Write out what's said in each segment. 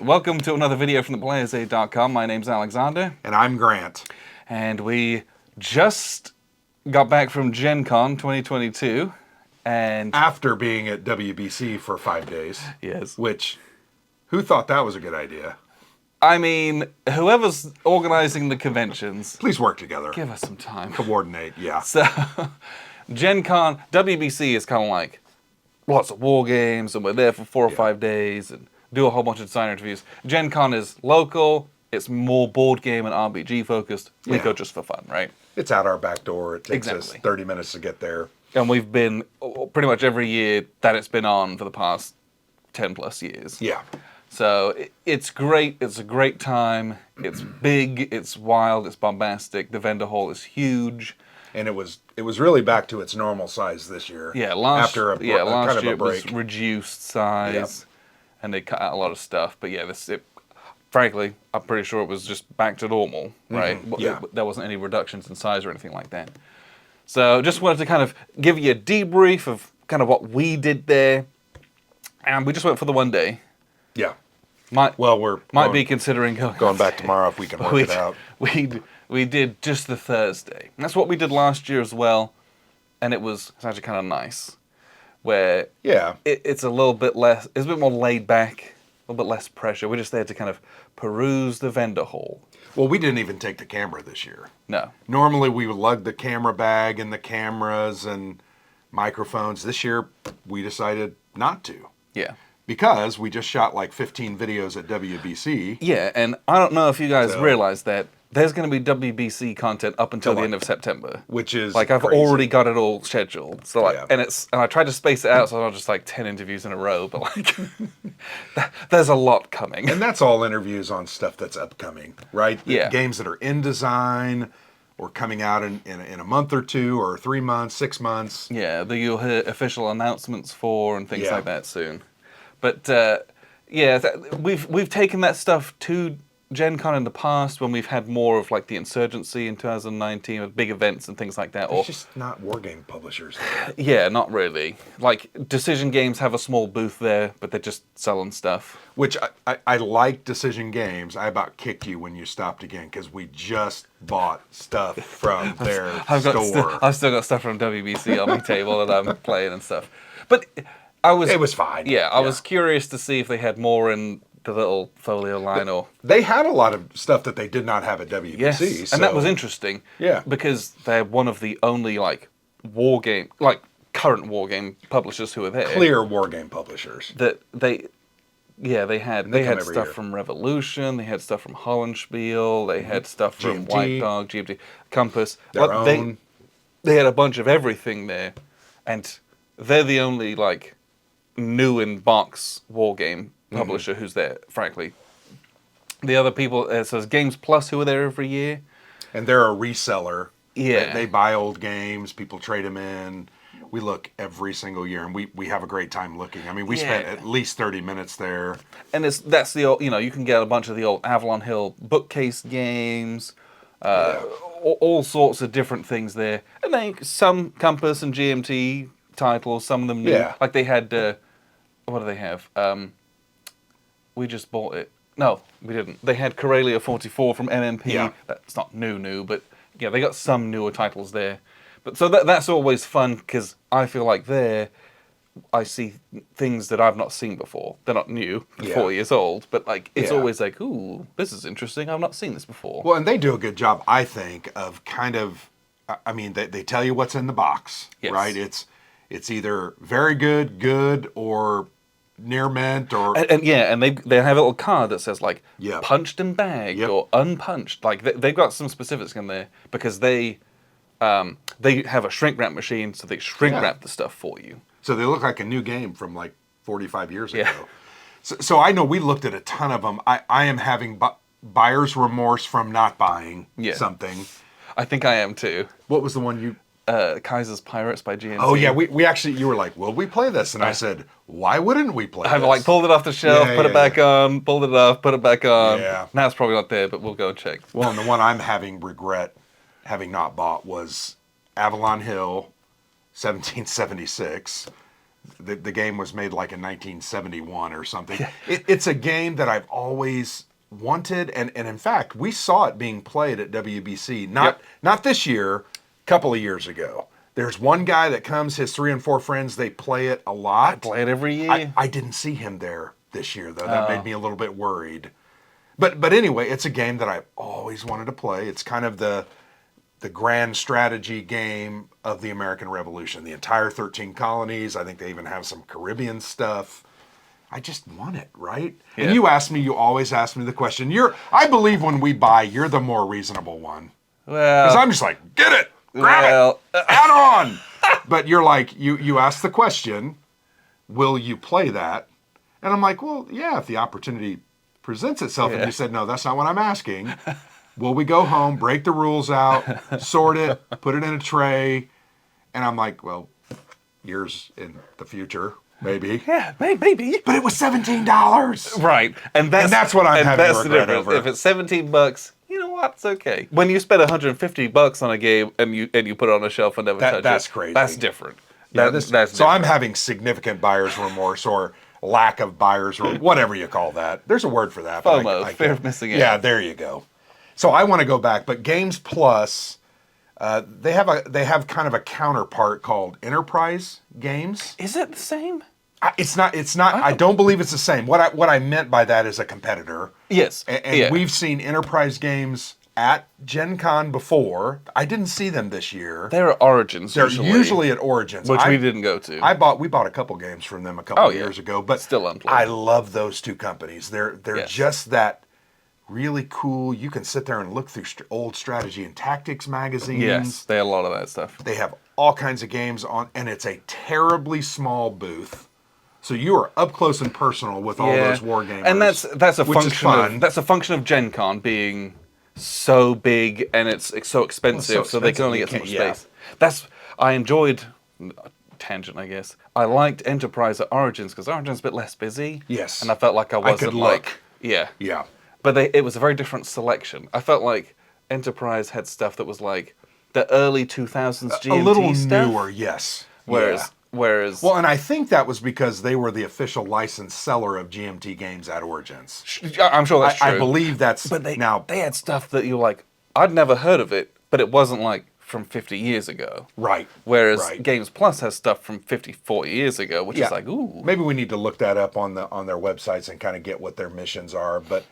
welcome to another video from theplayersaid.com. My name's Alexander. And I'm Grant. And we just got back from Gencon 2022. And after being at WBC for 5 days. Yes. Which, who thought that was a good idea? I mean, whoever's organizing the conventions... Please work together. Give us some time. Coordinate, yeah. So, Gencon, WBC is kind of like lots of war games, and we're there for 4 or 5 days, and do a whole bunch of designer interviews. Gencon is local, it's more board game and RPG focused. We go just for fun, right? It's out our back door. It takes us 30 minutes to get there. And we've been pretty much every year that it's been on for the past 10 plus years. Yeah. So it's great. It's a great time. It's big. It's wild. It's bombastic. The vendor hall is huge. And it was really back to its normal size this year. Yeah, last year it was reduced size, and they cut out a lot of stuff. But yeah, frankly, I'm pretty sure it was just back to normal, right? Yeah. There wasn't any reductions in size or anything like that. So just wanted to kind of give you a debrief of kind of what we did there. And we just went for the 1 day. Yeah. Might be considering going back tomorrow if we can work it out. We did just the Thursday. And that's what we did last year as well. And it's actually kind of nice. Where it's a little bit less, it's a bit more laid back, a little bit less pressure. We're just there to kind of peruse the vendor hall. Well, we didn't even take the camera this year. No. Normally we would lug the camera bag and the cameras and microphones. This year we decided not to. Yeah. Because we just shot like 15 videos at WBC. Yeah, and I don't know if you guys realize that there's going to be WBC content up until the end of September. Which is like, I've crazy. already got it all scheduled. So like, and I tried to space it out so not just like 10 interviews in a row, but like, there's a lot coming. And that's all interviews on stuff that's upcoming, right? Yeah. Games that are in design or coming out in a month or two or 3 months, 6 months. Yeah, that you'll hear official announcements for and things like that soon. But we've taken that stuff to Gencon in the past when we've had more of like the Insurgency in 2019 with big events and things like that. It's just not wargame publishers. Yeah, not really. Like Decision Games have a small booth there, but they're just selling stuff. Which I like Decision Games. I about kicked you when you stopped again because we just bought stuff from their store. I've still got stuff from WBC on my table that I'm playing and stuff. But it was fine. Yeah, I was curious to see if they had more in the little folio line They had a lot of stuff that they did not have at WBC. Yes, and that was interesting. Yeah. Because they're one of the only current wargame publishers who are there. Clear wargame publishers. That they had stuff from Revolution, they had stuff from Hollenspiel, they had stuff from White Dog, GMT, Compass. They had a bunch of everything there, and they're the only new in box wargame publisher who's there, frankly. The other people, so there's Games Plus who are there every year. And they're a reseller. Yeah. They buy old games, people trade them in. We look every single year, and we have a great time looking. I mean, we spent at least 30 minutes there. And that's the old, you can get a bunch of the old Avalon Hill bookcase games, all sorts of different things there. And then some Compass and GMT titles, some of them new. Yeah. Like they had, what do they have? We just bought it. No, we didn't. They had Corellia 44 from MMP. Yeah. That's not new, but yeah, they got some newer titles there. But so that's always fun because I feel like I see things that I've not seen before. They're not new, 4 years old, but it's always like, ooh, this is interesting. I've not seen this before. Well, and they do a good job, I think, of kind of, I mean, they tell you what's in the box, right? It's either very good, or near mint, or and they have a little card that says punched and bagged or unpunched. Like they've got some specifics in there because they have a shrink wrap machine, so they shrink wrap the stuff for you. So they look like a new game from 45 years ago. So I know we looked at a ton of them. I am having buyer's remorse from not buying something. I think I am too. What was the one you? Kaiser's Pirates by GMT. Oh yeah, we actually, you were like, will we play this? And I said, why wouldn't we play this? I've pulled it off the shelf, put it back on, pulled it off, put it back on. Yeah. Now it's probably not there, but we'll go and check. Well, and the one I'm having regret having not bought was Avalon Hill, 1776. the game was made like in 1971 or something. It's a game that I've always wanted, and in fact, we saw it being played at WBC. Not this year, a couple of years ago. There's one guy that comes, his 3 and 4 friends, they play it a lot. I play it every year. I didn't see him there this year, though. That made me a little bit worried. But anyway, it's a game that I've always wanted to play. It's kind of the grand strategy game of the American Revolution. The entire 13 colonies. I think they even have some Caribbean stuff. I just want it, right? Yeah. And you always ask me the question. I believe when we buy, you're the more reasonable one. Well, because I'm just like, get it, grab it, add on. But you're like, you ask the question, will you play that? And I'm like, well, yeah, if the opportunity presents itself. And you said, no, that's not what I'm asking. Will we go home, break the rules out, sort it, put it in a tray? And I'm like, well, years in the future, maybe. Yeah, maybe. But it was $17. Right. And that's what I'm having regret over. If it's $17, you know what? It's okay. When you spend $150 on a game and you put it on a shelf and never touch it, that's crazy. That's different. Yeah, that's different. So I'm having significant buyer's remorse or lack of buyer's remorse, whatever you call that. There's a word for that. FOMO, fear of missing out. Yeah, there you go. So I want to go back, but Games Plus, they have kind of a counterpart called Enterprise Games. Is it the same? It's not. I don't believe it's the same. What I meant by that is a competitor. Yes, and we've seen Enterprise Games at Gencon before. I didn't see them this year. They're at Origins. They're usually at Origins, which we didn't go to. We bought a couple games from them a couple of years ago, but still unplugged. I love those two companies. They're just that really cool. You can sit there and look through old strategy and tactics magazines. Yes, they have a lot of that stuff. They have all kinds of games on, and it's a terribly small booth. So you are up close and personal with all those wargamers. And that's a function of Gen Con being so big and it's so expensive, so they can only get so much space. I enjoyed tangent, I guess. I liked Enterprise at Origins because Origins is a bit less busy. Yes. And I felt like I wasn't Yeah. But it was a very different selection. I felt like Enterprise had stuff that was like the early 2000s GMT a little stuff. Newer, yes. Whereas well, and I think that was because they were the official licensed seller of GMT games at Origins. I'm sure that's true. I believe that's they had stuff that you're like, I'd never heard of it, but it wasn't like from 50 years ago. Right. Whereas Games Plus has stuff from 50, 40 years ago, which is like, ooh. Maybe we need to look that up on their websites and kind of get what their missions are, but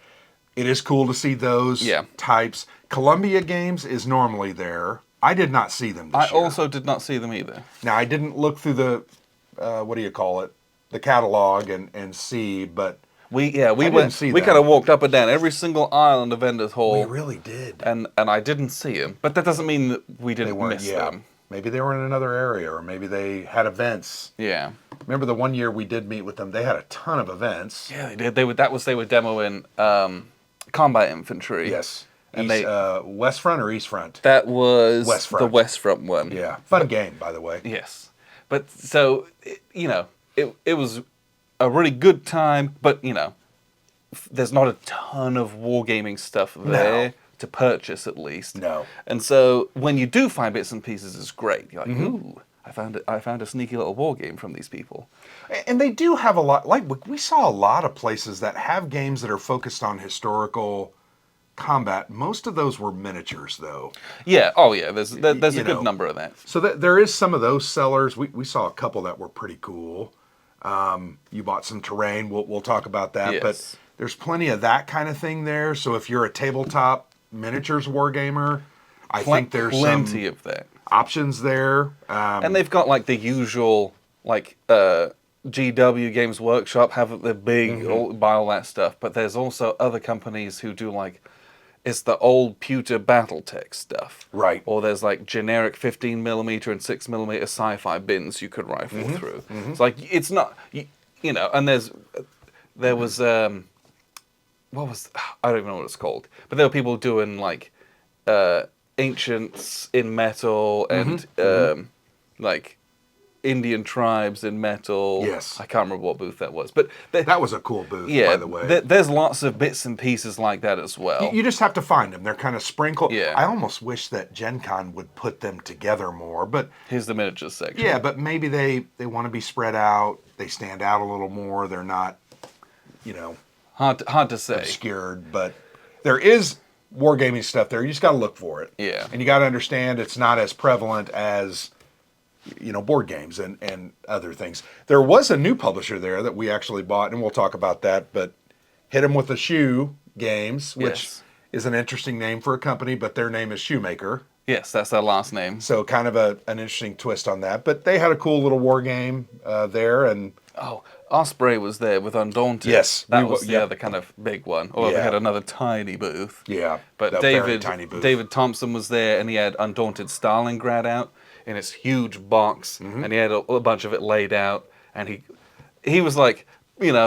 it is cool to see those types. Columbia Games is normally there. I did not see them this year. I also did not see them either. Now, I didn't look through the, the catalog and see, but we kind of walked up and down every single aisle in the vendor's hall. We really did. And I didn't see them. But that doesn't mean that we didn't miss them. Maybe they were in another area, or maybe they had events. Yeah. Remember the one year we did meet with them, they had a ton of events. Yeah, they did. They were demoing combat infantry. Yes. And West Front or East Front? That was West Front. The West Front one. Yeah, fun game, by the way. Yes, but so it was a really good time. But there's not a ton of wargaming stuff there to purchase, at least. No. And so when you do find bits and pieces, it's great. You're like, ooh, I found a sneaky little war game from these people. And they do have a lot. Like we saw a lot of places that have games that are focused on historical combat. Most of those were miniatures, though. Yeah. Oh, yeah. There's a good number of that. So there is some of those sellers. We saw a couple that were pretty cool. You bought some terrain. We'll talk about that. Yes. But there's plenty of that kind of thing there. So if you're a tabletop miniatures wargamer, I think there's plenty of that options there. And they've got like the usual GW Games Workshop have the big buy all that stuff. But there's also other companies who do like. It's the old pewter BattleTech stuff. Right. Or there's like generic 15mm and 6mm sci-fi bins you could rifle through. It's like, it's not, and there was, I don't even know what it's called, but there were people doing like Ancients in metal and like Indian tribes in metal. Yes. I can't remember what booth that was, but That was a cool booth, yeah, by the way. there's lots of bits and pieces like that as well. You just have to find them. They're kind of sprinkled. Yeah. I almost wish that Gencon would put them together more, but Here's the miniatures section. yeah, but maybe they want to be spread out. They stand out a little more. They're not, Hard to say. obscured, but there is wargaming stuff there. You just got to look for it. Yeah. And you got to understand it's not as prevalent as, board games and other things. There was a new publisher there that we actually bought, and we'll talk about that, but Hit 'em with a Shoe Games, which Yes. is an interesting name for a company, but their name is Shoemaker. Yes, that's their last name. So kind of an interesting twist on that. But they had a cool little war game there, and Oh, Osprey was there with Undaunted. Yes, that we was the yep. other kind of big one. Or we Yeah. had another tiny booth. yeah, But a very tiny booth. David Thompson was there, and he had Undaunted Stalingrad out in his huge box, Mm-hmm. and he had a bunch of it laid out, and he was like,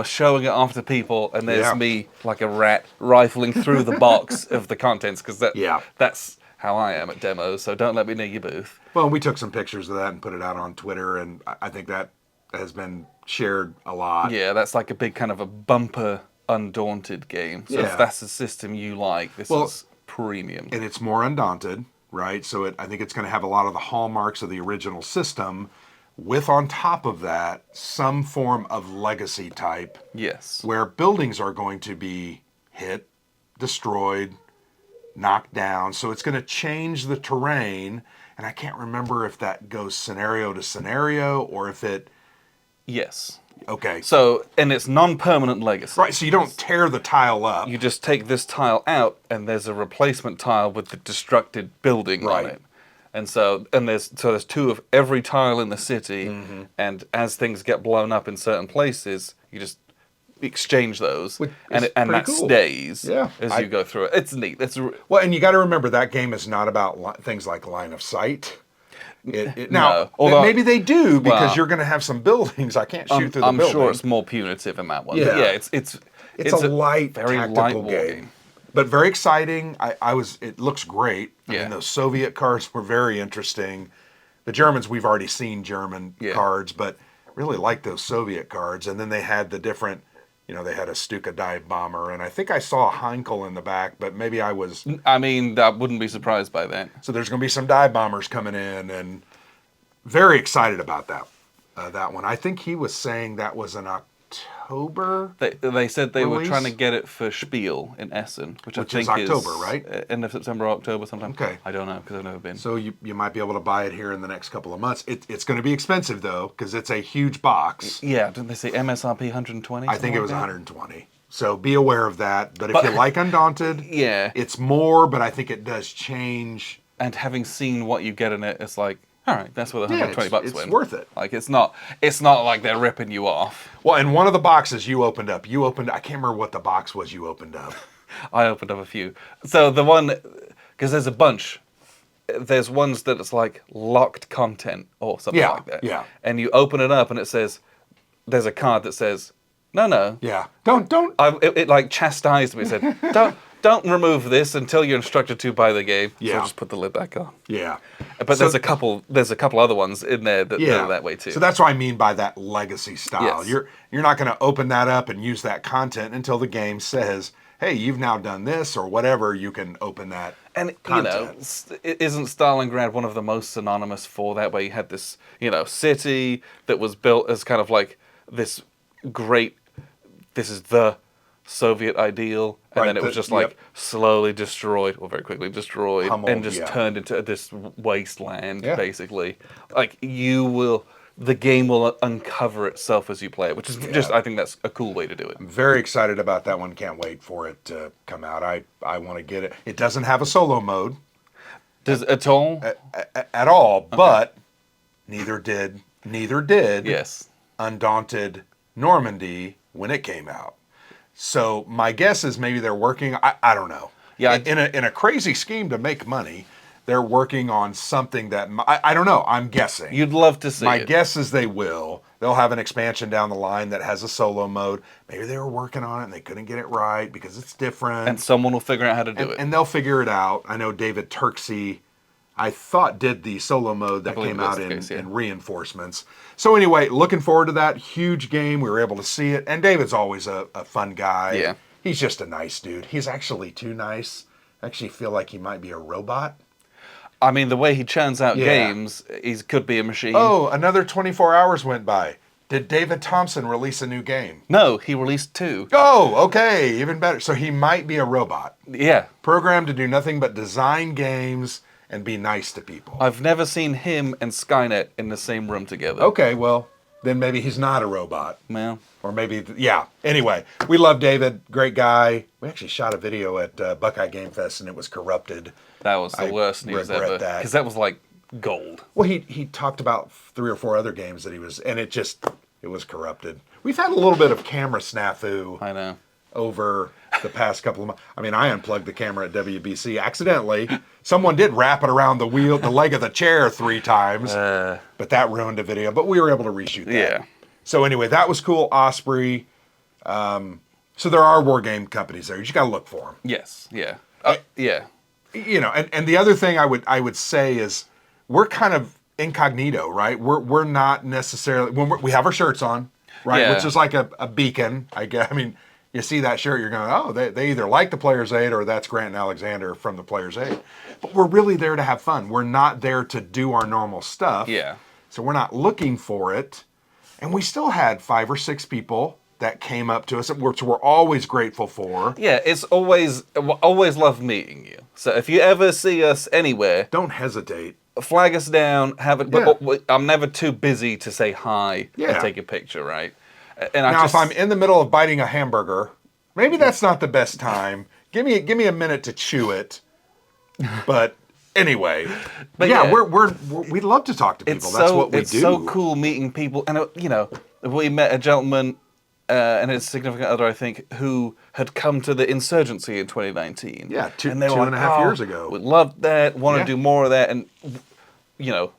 showing it off to people, and there's Yeah. me like a rat rifling through the box of the contents, because Yeah. that's how I am at demos. So don't let me near your booth. Well, we took some pictures of that and put it out on Twitter, and I think that has been shared a lot. Yeah, that's like a big kind of a bumper Undaunted game. So Yeah. if that's the system you like, this Well, is premium. And it's more Undaunted, right? So I think it's going to have a lot of the hallmarks of the original system, with on top of that some form of legacy type, Yes. where buildings are going to be hit, destroyed, knocked down. So it's going to change the terrain. And I can't remember if that goes scenario to scenario or if it. Yes. Okay. So, and it's non-permanent legacy. Right. So you don't tear the tile up. You just take this tile out, and there's a replacement tile with the destructed building Right. on it. And so, there's two of every tile in the city, Mm-hmm. and as things get blown up in certain places, you just exchange those, Which and is that pretty cool. stays Yeah. as you go through it. It's neat. Well, and you got to remember that game is not about things like line of sight. Now, although- maybe they do because well, you're going to have some buildings. I can't shoot through the I'm building. sure it's more punitive in that one. Yeah. But yeah, it's a light, very tactical light war game. But very exciting. It looks great. I Yeah. mean, those Soviet cards were very interesting. The Germans, we've already seen German Yeah. cards, but really like those Soviet cards. And then they had the different, they had a Stuka dive bomber, and I think I saw a Heinkel in the back, but maybe I was. I mean, I wouldn't be surprised by that. So there's going to be some dive bombers coming in, and very excited about that one. I think he was saying that was an October. They said they were Release? trying to get it for Spiel in Essen, which I Which think is October, right? End of September, October sometime. Okay. I don't know because I've never been. So you might be able to buy it here in the next couple of months. It's going to be expensive though, because it's a huge box. Yeah, didn't they say MSRP 120? I think it was something like 120. So be aware of that. But if you like Undaunted, that? Yeah, it's more, but I think it does change. and having seen what you get in it, it's like, all right, that's where the Yeah, 120 bucks it's went. worth it. Like it's not like they're ripping you off. Well, and one of the boxes you opened up, I can't remember what the box was you opened up. I opened up a few. So the one, because there's a bunch. There's ones that it's like locked content or something Yeah, like that. yeah. And you open it up and it says, there's a card that says, no. Yeah. Don't. It like chastised me. It said, don't remove this until you're instructed to by the game. So Yeah. I just put the lid back on. Yeah. But So- there's a couple other ones in there that are that way too. So that's what I mean by that legacy style. Yes. You're not going to open that up and use that content until the game says, "Hey, you've now done this," or whatever. You can open that And content. isn't Stalingrad one of the most synonymous for that? Where you had this, city that was built as kind of like this great. This is the Soviet ideal, and Right, then it was just like slowly destroyed, or very quickly destroyed, Pummeled, and just yeah. turned into this wasteland, Yeah. basically. Like the game will uncover itself as you play it, which is just, I think that's a cool way to do it. I'm very excited about that one. Can't wait for it to come out. I want to get it. It doesn't have a solo mode Does at all? at all, but neither did Yes. Undaunted Normandy when it came out. So my guess is maybe they're working. I don't know. Yeah, In a crazy scheme to make money, they're working on something that I don't know. I'm guessing. You'd love to see My it. guess is they will. They'll have an expansion down the line that has a solo mode. Maybe they were working on it and they couldn't get it right because it's different. And someone will figure out how to do it. And they'll figure it out. I know David Turksey I thought did the solo mode that believe came that's out the in, case, yeah. in reinforcements. So anyway, looking forward to that. Huge game. We were able to see it. And David's always a fun guy. Yeah. He's just a nice dude. He's actually too nice. I actually feel like he might be a robot. I mean, the way he churns out Yeah. games, he could be a machine. Oh, another 24 hours went by. Did David Thompson release a new game? No, he released 2. Oh, okay. Even better. So he might be a robot. Yeah. Programmed to do nothing but design games and be nice to people. I've never seen him and Skynet in the same room together. Okay, well, then maybe he's not a robot. Well, Or maybe, yeah. Anyway, we love David. Great guy. We actually shot a video at Buckeye Game Fest and it was corrupted. that was the I worst news regret ever. that. Because that was like gold. Well, he talked about 3 or 4 other games that he was, and it was corrupted. We've had a little bit of camera snafu I know. over the past couple of months. I mean, I unplugged the camera at WBC accidentally. Someone did wrap it around the leg of the chair 3 times, but that ruined the video. But we were able to reshoot that. Yeah. So anyway, that was cool. Osprey. So there are war game companies there. You just got to look for them. Yes. Yeah. Yeah. You know, and the other thing I would say is we're kind of incognito, right? We're not necessarily we have our shirts on, right? Yeah. Which is like a beacon. I guess. I mean, you see that shirt, you're going, oh, they either like the Player's Aid or that's Grant and Alexander from the Player's Aid. But we're really there to have fun. We're not there to do our normal stuff. Yeah. So we're not looking for it. And we still had 5 or 6 people that came up to us, which we're always grateful for. Yeah, it's always love meeting you. So if you ever see us anywhere, Don't hesitate. flag us down. But I'm never too busy to say hi Yeah. and take a picture, right? And Now, if I'm in the middle of biting a hamburger, maybe that's not the best time. Give me a minute to chew it. But anyway, But yeah, yeah. we love to talk to people. That's what we do. It's so cool meeting people, and we met a gentleman and his significant other, I think, who had come to the insurgency in 2019. Yeah, and they were two like, and a half years ago. We loved that. Want to Yeah. do more of that, and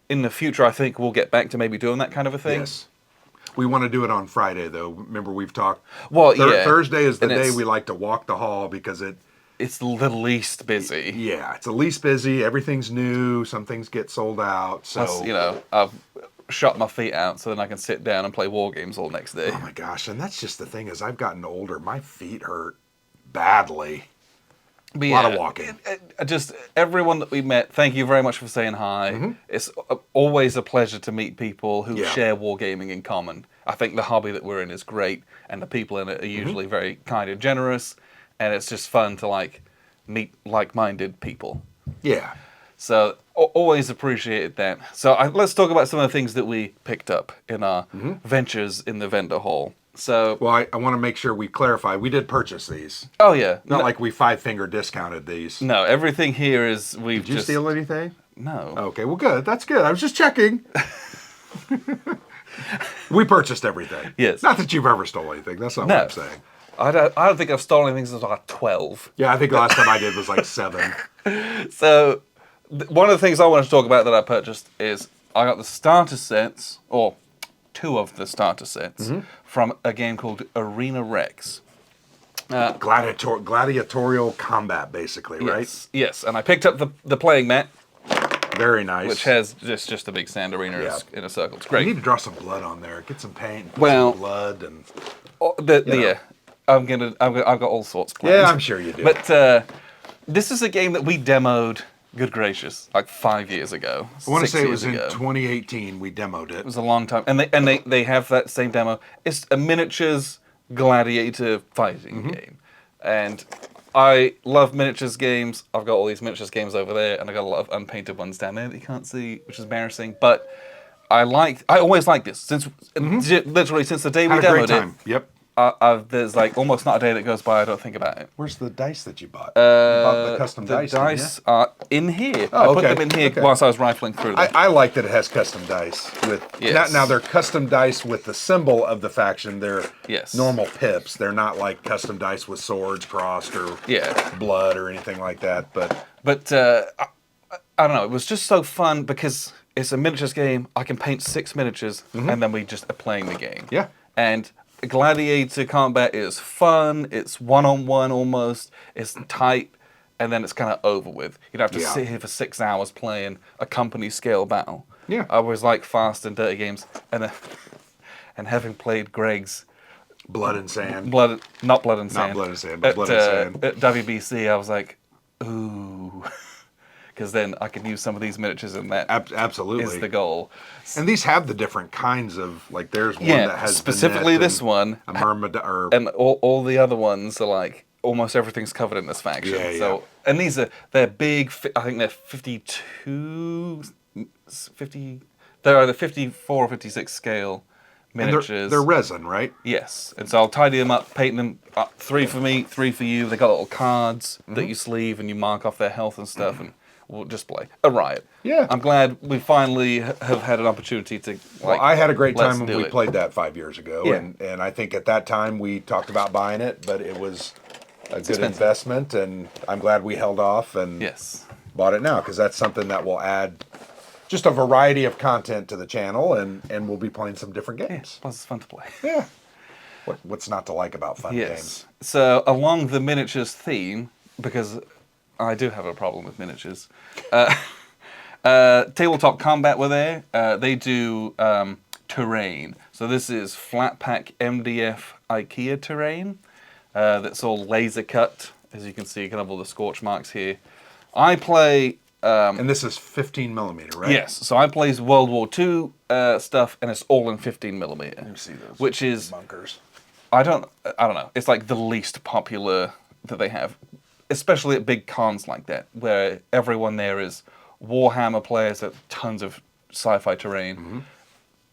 in the future, I think we'll get back to maybe doing that kind of a thing. Yes. We want to do it on Friday, though. Remember, we've talked. Well, yeah. Thursday is the And day it's- we like to walk the hall because It's the least busy. yeah, it's the least busy. Everything's new. Some things get sold out. So, Plus, I've shot my feet out so then I can sit down and play war games all next day. oh my gosh. And that's just the thing as I've gotten older, my feet hurt badly. But A lot of walking. Just everyone that we met, thank you very much for saying hi. It's always a pleasure to meet people who Yeah. share wargaming in common. I think the hobby that we're in is great, and the people in it are usually very kind and generous, and it's just fun to meet like-minded people. Yeah. So always appreciated that. So let's talk about some of the things that we picked up in our ventures in the vendor hall. So, Well, I want to make sure we clarify. We did purchase these. oh yeah, Not like we 5-finger discounted these. no, everything here is we've Did you just steal anything? no. Okay, well, good. That's good. I was just checking. We purchased everything. Yes. Not that you've ever stole anything. That's not No. what I'm saying. I don't think I've stolen anything since I was 12. Yeah, I think the last time I did was like 7. So, one of the things I want to talk about that I purchased is I got the starter sets, or 2 of the starter sets, from a game called Arena Rex. Gladiatorial combat, basically, right? Yes, and I picked up the playing mat, Very nice. which has just a big sand arena Yeah. in a circle. It's You great. need to draw some blood on there. Get some paint. Put Well- some blood and. Yeah, I've got all sorts planned. Yeah, I'm sure you do. But this is a game that we demoed. Good gracious, like 5 years ago. I want to 6 say it years was in ago. 2018 we demoed it. It was a long time, and they have that same demo. It's a miniatures gladiator fighting game, and I love miniatures games. I've got all these miniatures games over there, and I got a lot of unpainted ones down there that you can't see, which is embarrassing. But I always liked this since literally since the day we Had a great demoed time. Yep. it. There's almost not a day that goes by I don't think about it. Where's the dice that you bought? You bought the custom The dice. didn't dice are in here. Oh, I put okay, them in here okay. whilst I was rifling through them. I like that it has custom dice with Yes. now they're custom dice with the symbol of the faction. They're Yes. normal pips. They're not like custom dice with swords crossed or Yeah. blood or anything like that. But I don't know. It was just so fun because it's a miniatures game. I can paint 6 miniatures, and then we just are playing the game. Yeah. And gladiator combat is fun. It's one-on-one almost. It's tight. and then it's kind of over with. You don't have to Yeah. sit here for 6 hours playing a company scale battle. Yeah. I always like fast and dirty games, and and having played Greg's Blood and Sand. not Blood and Sand, Not Blood and Sand, but Blood and Sand. at WBC, I was like, ooh, because then I could use some of these miniatures, and that Absolutely. is the goal. And these have the different kinds of, like, there's one Yeah, that has specifically Vanette this and one, a Myrmidon, and all the other ones are like almost everything's covered in this faction. Yeah, So, yeah. and they're big. I think they're 52, 50. They're either 54 or 56 scale and miniatures. they're resin, right? Yes, and so I'll tidy them up, paint them up. 3 for me, 3 for you. They got little cards that you sleeve and you mark off their health and stuff, and we'll just play a riot. Yeah. I'm glad we finally have had an opportunity to. Well, I had a great let's time when do we it. played that 5 years ago, Yeah. and I think at that time we talked about buying it, but it was a good expensive. investment, and I'm glad we held off and Yes. bought it now, because that's something that will add just a variety of content to the channel, and we'll be playing some different games. Plus, it's fun to play. Yeah. What's not to like about fun Yes. games? So along the miniatures theme, because I do have a problem with miniatures, Tabletop Combat were there. They do terrain. So this is flat pack MDF IKEA terrain. That's all laser cut. As you can see, kind of all the scorch marks here. I play. And this is 15 millimeter, right? Yes, so I play World War II stuff, and it's all in 15 millimeter. You see those, which is bunkers. I don't know. It's like the least popular that they have, especially at big cons like that, where everyone there is Warhammer players at tons of sci-fi terrain,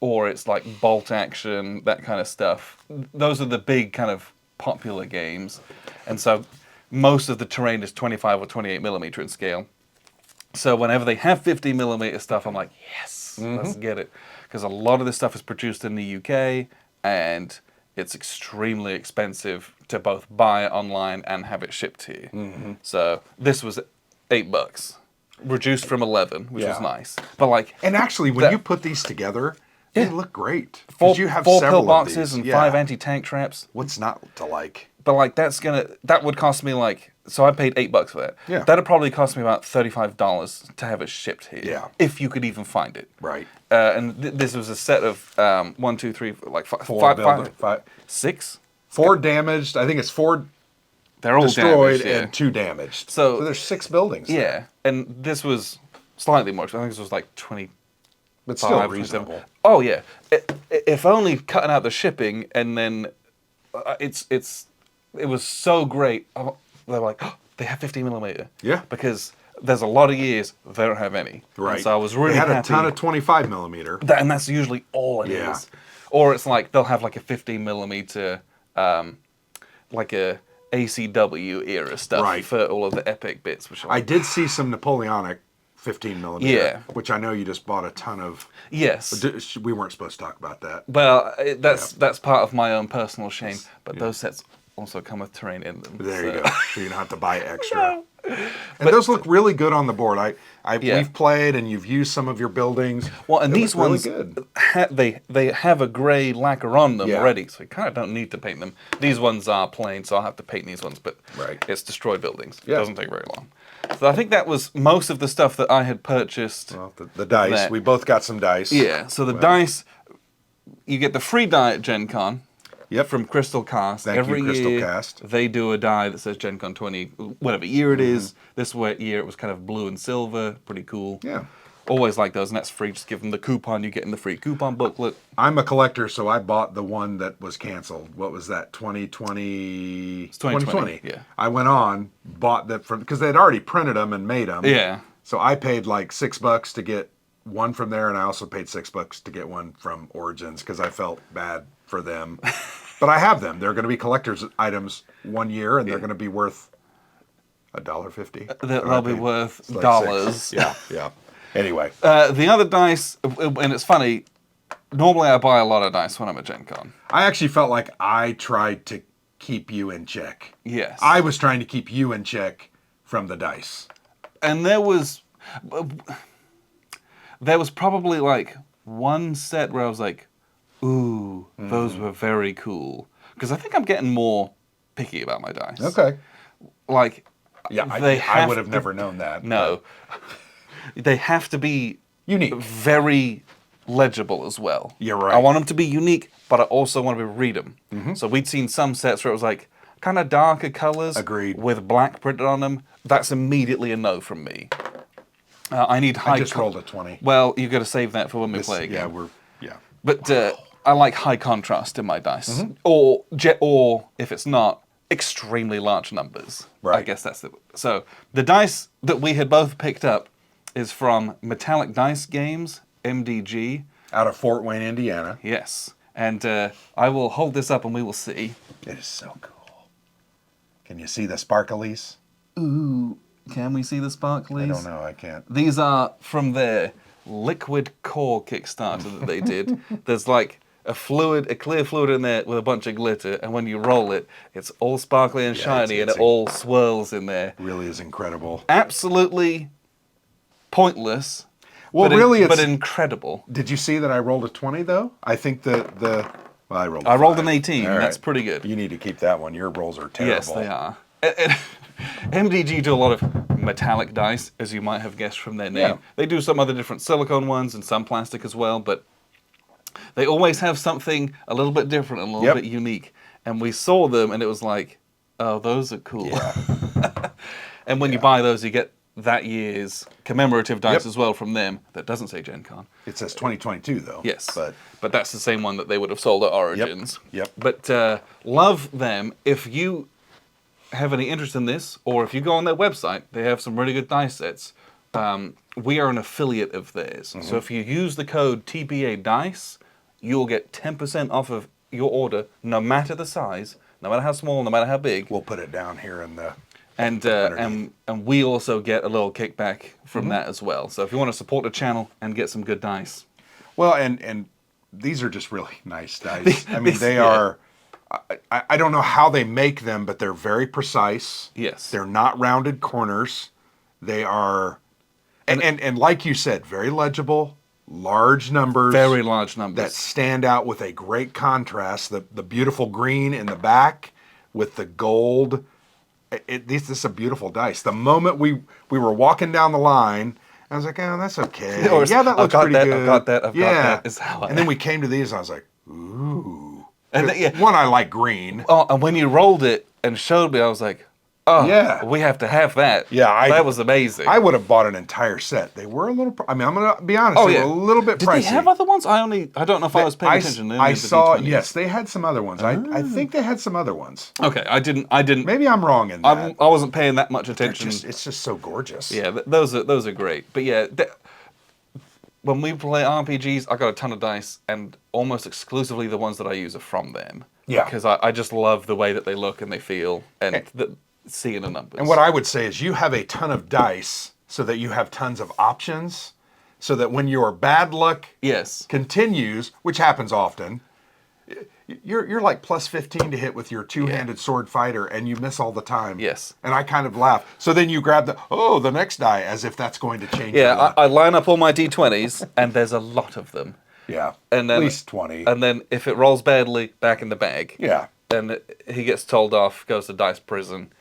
or it's like bolt action, that kind of stuff. Those are the big kind of popular games, and so most of the terrain is 25 or 28 millimeter in scale. So whenever they have 50 millimeter stuff, I'm like, yes, let's get it. Because a lot of this stuff is produced in the UK, and it's extremely expensive to both buy it online and have it shipped here. So this was $8, reduced from 11, which was Yeah. nice. But like, And actually, when you put these together, they look great. 'Cause four, you have four several pill boxes of these. and Yeah. 5 anti-tank traps. What's not to like? But like, that would cost me like, so I paid $8 for that. Yeah. That'd probably cost me about $35 to have it shipped here. Yeah. If you could even find it. Right. And this was a set of 1, 2, 3, like five, 6. 4 damaged. I think it's 4 They're all destroyed damaged, yeah. and 2 damaged. So there's 6 buildings. Yeah, and this was slightly more expensive. I think this was like 20. But still reasonable. Oh yeah, if only cutting out the shipping, and then it was so great. They're like, oh, they have 50 millimeter. Yeah. Because there's a lot of years they don't have any. Right. And so I was really they had happy. a ton of 25 millimeter. And that's usually all it is. Yeah. Or it's like they'll have like a 15 millimeter, like a ACW era stuff Right. for all of the epic bits. Which I did see some Napoleonic 15 millimeter. Yeah. Which I know you just bought a ton of. Yes. We weren't supposed to talk about that. Well, that's part of my own personal shame. But those sets also come with terrain in them. There you so- go. So you don't have to buy extra. And those look really good on the board. Yeah. We've played, and you've used some of your buildings. Well, and They these look ones, really good. they have a grey lacquer on them Yeah. already, so you kind of don't need to paint them. These ones are plain, so I'll have to paint these ones, but Right. it's destroyed buildings. Yeah. It doesn't take very long. So I think that was most of the stuff that I had purchased. Well, the dice. that- We both got some dice. Yeah, so the dice, you get the free die at Gen Con. Yep. From Crystal Cast. Thank you, Every Crystal year, Cast. they do a die that says Gen Con 20, whatever year it Mm-hmm. is. This year it was kind of blue and silver. Pretty cool. Yeah. Always like those, and that's free. Just give them the coupon. You get in the free coupon booklet. I'm a collector, so I bought the one that was canceled. What was that? 2020? It's 2020, yeah. I went on, bought that from, because they'd already printed them and made them. Yeah. So I paid like $6 to get one from there, and I also paid $6 to get one from Origins because I felt bad for them. But I have them. They're going to be collector's items 1 year, and they're going to be worth $1.50. They'll be worth It's like dollars. $6. Yeah, yeah. Anyway, The other dice, and it's funny, normally I buy a lot of dice when I'm at Gen Con. I actually felt like I tried to keep you in check. Yes. I was trying to keep you in check from the dice. And there was probably like one set where I was like, ooh, those were very cool. Because I think I'm getting more picky about my dice. Okay. Like, Yeah, They I have would have to- never known that. No. They have to be Unique. very legible as well. You're right. I want them to be unique, but I also want to be able to read them. So we'd seen some sets where it was like kind of darker colors Agreed. with black printed on them. That's immediately a no from me. I need high. I just rolled a 20. Well, you've got to save that for when we play again. Yeah. But I like high contrast in my dice, or if it's not, extremely large numbers. Right. I guess that's the. So the dice that we had both picked up is from Metallic Dice Games, MDG. Out of Fort Wayne, Indiana. Yes, and I will hold this up and we will see. It is so cool. Can you see the sparklies? Ooh, can we see the sparklies? I don't know. I can't. These are from their Liquid Core Kickstarter that they did. There's like a clear fluid in there with a bunch of glitter, and when you roll it, it's all sparkly and shiny, and it all swirls in there. Really is incredible. Absolutely pointless. Well, really, but incredible. Did you see that I rolled a 20 though? I think well, I rolled. I rolled an 5. 18. All That's right. pretty good. You need to keep that one. Your rolls are terrible. Yes, they are. MDG do a lot of metallic dice, as you might have guessed from their name. Yeah. They do some other different silicone ones and some plastic as well, but they always have something a little bit different and a little bit unique. And we saw them, and it was like, oh, those are cool. Yeah. And when you buy those, you get that year's commemorative dice as well from them. That doesn't say Gencon. It says 2022 though. Yes, But that's the same one that they would have sold at Origins. Yep. But love them. If you have any interest in this, or if you go on their website, they have some really good dice sets. We are an affiliate of theirs. So if you use the code TPA Dice, you'll get 10% off of your order, no matter the size, no matter how small, no matter how big. we'll put it down here in the. And we also get a little kickback from that as well. So if you want to support the channel and get some good dice. Well, and these are just really nice dice. I mean, they are. I don't know how they make them, but they're very precise. Yes. They're not rounded corners. They are, and like you said, very legible, large numbers. Very large numbers. That stand out with a great contrast. The beautiful green in the back with the gold. This is a beautiful dice. The moment we were walking down the line, I was like, oh, that's okay. Yeah, that looks pretty good. I've got that. I've got that. Is how and then we came to these, and I was like, ooh. And One, I like green. Oh, and when you rolled it and showed me, I was like, oh, Yeah. we have to have that. Yeah, that was amazing. I would have bought an entire set. They were a little. I mean, I'm gonna be honest. Oh, they yeah. were a little bit Did pricey. they have other ones? I don't know if I was paying attention. They only I had the saw. D20s. Yes, they had some other ones. I think they had some other ones. Okay, I didn't. Maybe I'm wrong in that. I wasn't paying that much They're attention. it's just so gorgeous. Yeah, those are great. But yeah, when we play RPGs, I got a ton of dice, and almost exclusively the ones that I use are from them. Yeah. Because I just love the way that they look and they feel, and seeing the numbers. And what I would say is you have a ton of dice so that you have tons of options, so that when your bad luck yes. continues, which happens often, you're like plus 15 to hit with your two-handed sword fighter, and you miss all the time. Yes. And I kind of laugh. So then you grab the next die, as if that's going to change. Yeah, I line up all my D20s, and there's a lot of them. Yeah, And then, at least 20. And then if it rolls badly, back in the bag. Yeah. And he gets told off, goes to dice prison,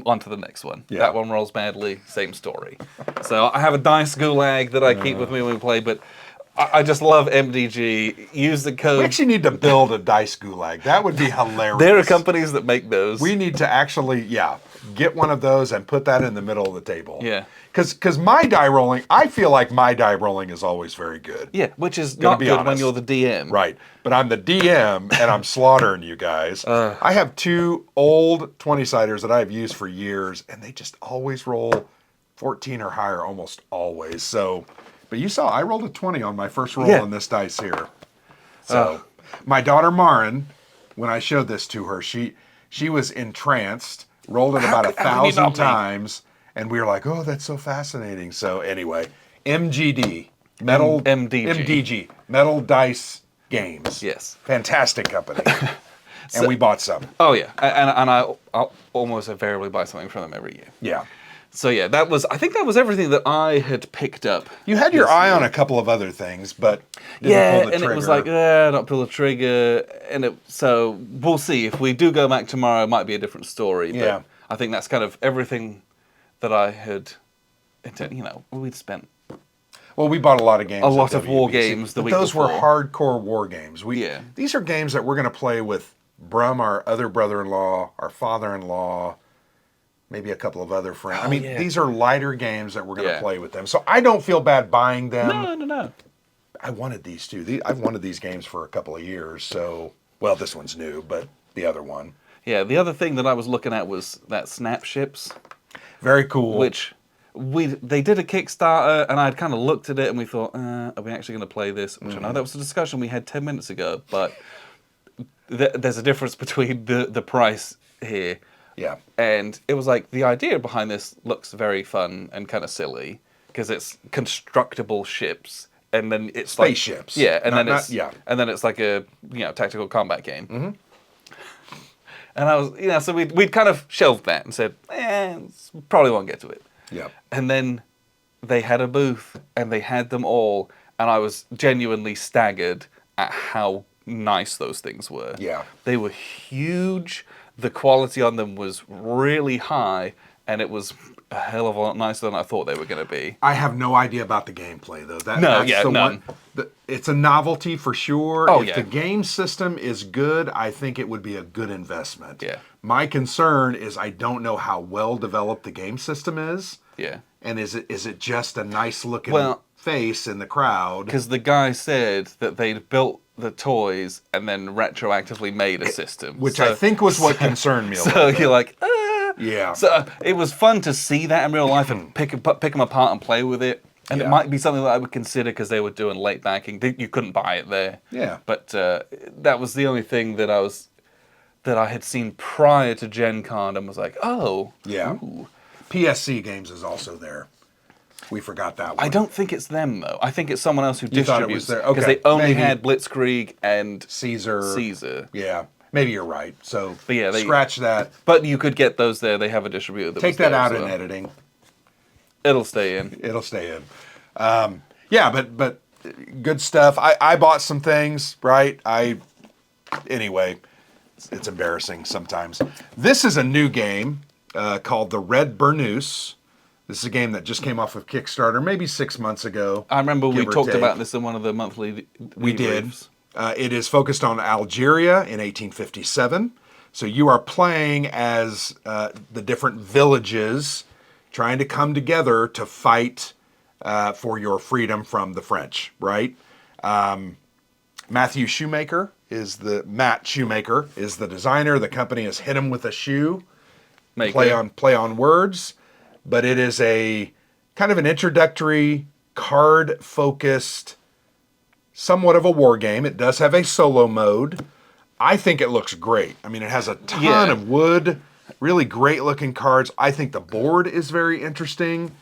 on to the next one. Yeah. That one rolls badly, same story. So I have a dice gulag that I keep with me when we play, but I just love MDG. Use the code. We actually need to build a dice gulag. That would be hilarious. There are companies that make those. We need to actually, get one of those and put that in the middle of the table. Yeah. Because my die rolling, I feel like my die rolling is always very good. Yeah, which is Gonna not be good when honest. you're the DM. Right. But I'm the DM and I'm slaughtering you guys. I have 2 old 20-siders that I've used for years, and they just always roll 14 or higher almost always. So, but you saw I rolled a 20 on my first roll on this dice here. So, my daughter Marin, when I showed this to her, she was entranced, rolled it about 1,000 times, and we were like, "Oh, that's so fascinating." So anyway, MGD, MDG, Metal Dice Games. Yes. Fantastic company. And we bought some. Oh, yeah. And I almost invariably buy something from them every year. Yeah. So, yeah, I think that was everything that I had picked up. You had your eye on a couple of other things, but didn't pull the trigger. And it was like, not pull the trigger. And so we'll see. If we do go back tomorrow, it might be a different story. But Yeah. I think that's kind of everything that I had, we'd spent Well, we bought a lot of games. a at lot of war WBC, games the but week those were before. hardcore war games. Yeah. These are games that we're going to play with Brum, our other brother-in-law, our father-in-law, maybe a couple of other friends. Oh, yeah. These are lighter games that we're going to Yeah. play with them. So I don't feel bad buying them. No. I wanted these too. I've wanted these games for a couple of years. So, well, this one's new, but the other one. Yeah, the other thing that I was looking at was that Snapships, Very cool. which they did a Kickstarter, and I'd kind of looked at it, and we thought, are we actually going to play this? Which I know that was a discussion we had 10 minutes ago, but there's a difference between the price here. Yeah. And it was like, the idea behind this looks very fun and kind of silly, because it's constructible ships, and then it's Spaceships. Like, yeah, and yeah. then it's like a tactical combat game. Mm-hmm. And I was, so we'd kind of shelved that and said, probably won't get to it. Yeah. And then they had a booth, and they had them all, and I was genuinely staggered at how nice those things were. Yeah. They were huge. The quality on them was really high, and it was a hell of a lot nicer than I thought they were going to be. I have no idea about the gameplay though. None. One. It's a novelty for sure. Oh, if yeah. the game system is good, I think it would be a good investment. Yeah. My concern is I don't know how well developed the game system is. Yeah. And is it just a nice looking face in the crowd? Because the guy said that they'd built the toys and then retroactively made a system. Which I think was what concerned me a little bit. So you're like, Yeah. So it was fun to see that in real life and pick them apart and play with it. And Yeah. it might be something that I would consider because they were doing late backing. You couldn't buy it there. Yeah. But that was the only thing that I had seen prior to Gencon and was like, oh. Yeah. Ooh. PSC Games is also there. We forgot that one. I don't think it's them, though. I think it's someone else who You thought it distributes. was there. Because Okay, they only maybe. had Blitzkrieg and Caesar. Yeah. Maybe you're right. So But yeah, scratch that. But you could get those there. They have a distributor that Take was that there out as in well. editing. It'll stay in. It'll stay in. Yeah, but good stuff. I bought some things, right? Anyway, it's embarrassing sometimes. This is a new game called the Red Bernous. This is a game that just came off of Kickstarter maybe 6 months ago. I remember we give or talked take. about this in one of the monthly We did. debriefs. It is focused on Algeria in 1857. So you are playing as the different villages trying to come together to fight for your freedom from the French, right? Matt Shoemaker is the designer. The company has hit him with a shoe. Play on words, but it is a kind of an introductory card-focused, somewhat of a war game. It does have a solo mode. I think it looks great. I mean, it has a ton of wood, really great-looking cards. I think the board is very interesting.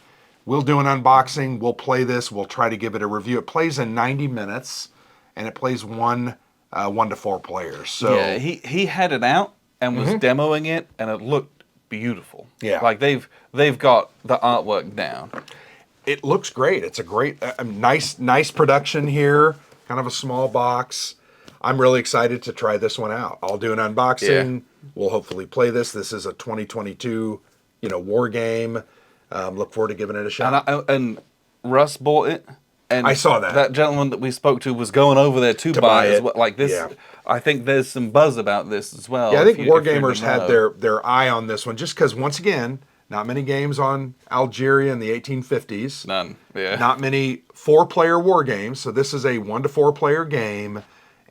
We'll do an unboxing. We'll play this. We'll try to give it a review. It plays in 90 minutes, and it plays one to four players. So yeah, he had it out and was demoing it, and it looked beautiful. Yeah. Like they've got the artwork down. it looks great. It's a great, nice production here. Kind of a small box. I'm really excited to try this one out. I'll do an unboxing. Yeah. We'll hopefully play this. This is a 2022, war game. Look forward to giving it a shot. And Russ bought it. And I saw that. That gentleman that we spoke to was going over there to buy it as well. Like this, Yeah. I think there's some buzz about this as well. Yeah, I think if you Wargamers know. had their eye on this one just because, once again, not many games on Algeria in the 1850s. None. Yeah. Not many 4-player war games. So this is a 1 to 4 player game,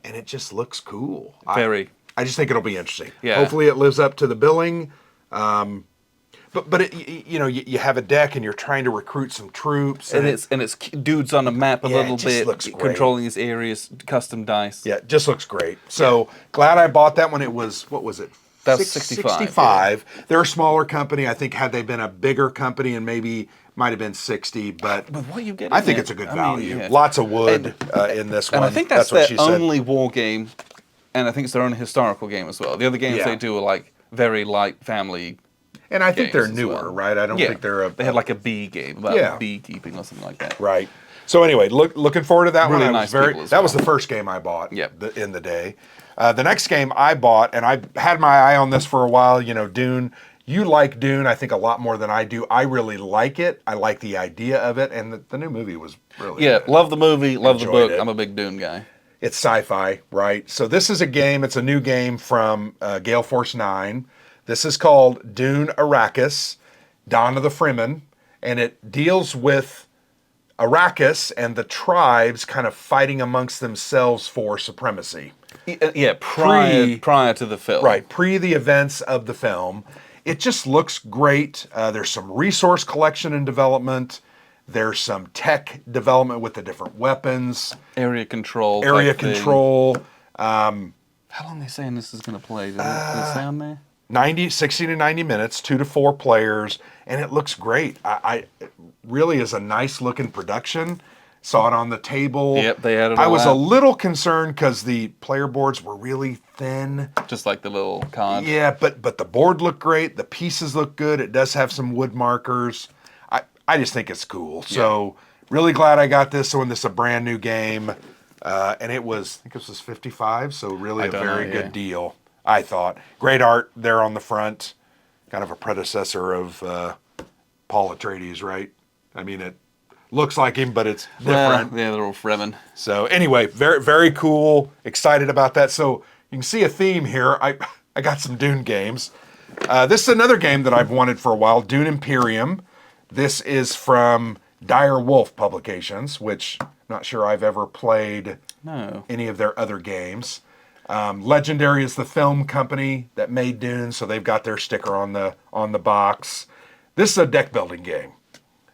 and it just looks cool. Very. I just think it'll be interesting. Yeah. Hopefully it lives up to the billing. But it, you have a deck and you're trying to recruit some troops. And it's dudes on a map a Yeah, little it just bit, looks great. controlling his areas, custom dice. Yeah, it just looks great. So glad I bought that when it was, what was it? That was 65, 65. They're a smaller company. I think had they been a bigger company and maybe might have been 60, but With what you get I in think it, it's a good I mean, value. yeah. Lots of wood in this one. And I think that's what their she said. only war game, and I think it's their only historical game as well. The other games Yeah. they do are like very light family. And I think they're games as newer, well. right? I don't think they're They had like a bee game about Yeah. beekeeping or something like that. Right. So anyway, looking forward to that Really one. nice people as That was well. the first game I bought Yep. in the day. The next game I bought, and I had my eye on this for a while, Dune, You like Dune, I think, a lot more than I do. I really like it. I like the idea of it, and the new movie was really good. love the movie, love the Enjoyed book. it. I'm a big Dune guy. It's sci-fi, right? So this is a game. It's a new game from Gale Force 9. This is called Dune Arrakis, Dawn of the Fremen, and it deals with Arrakis and the tribes kind of fighting amongst themselves for supremacy. Yeah, prior to the film. Right, pre the events of the film. It just looks great. There's some resource collection and development. There's some tech development with the different weapons. Area control. Area type thing. control. How long are they saying this is going to play? Does it say on there? 60 to 90 minutes, 2 to 4 players, and it looks great. It really is a nice looking production. Saw it on the table. Yep, they had it I all was out. a little concerned because the player boards were really thin. Just like the little card. Yeah, but the board looked great. The pieces look good. It does have some wood markers. I just think it's cool. So really glad I got this. So when this is a brand new game, and it was, I think this was 55. So really a very good deal. I thought great art there on the front, kind of a predecessor of Paul Atreides, right? I mean, it looks like him, but it's different. Yeah, they're all Fremen. So anyway, very, very cool. Excited about that. So you can see a theme here. I got some Dune games. This is another game that I've wanted for a while, Dune Imperium. This is from Dire Wolf Publications, which I'm not sure I've ever played any of their other games. Legendary is the film company that made Dune, so they've got their sticker on the box. This is a deck building game.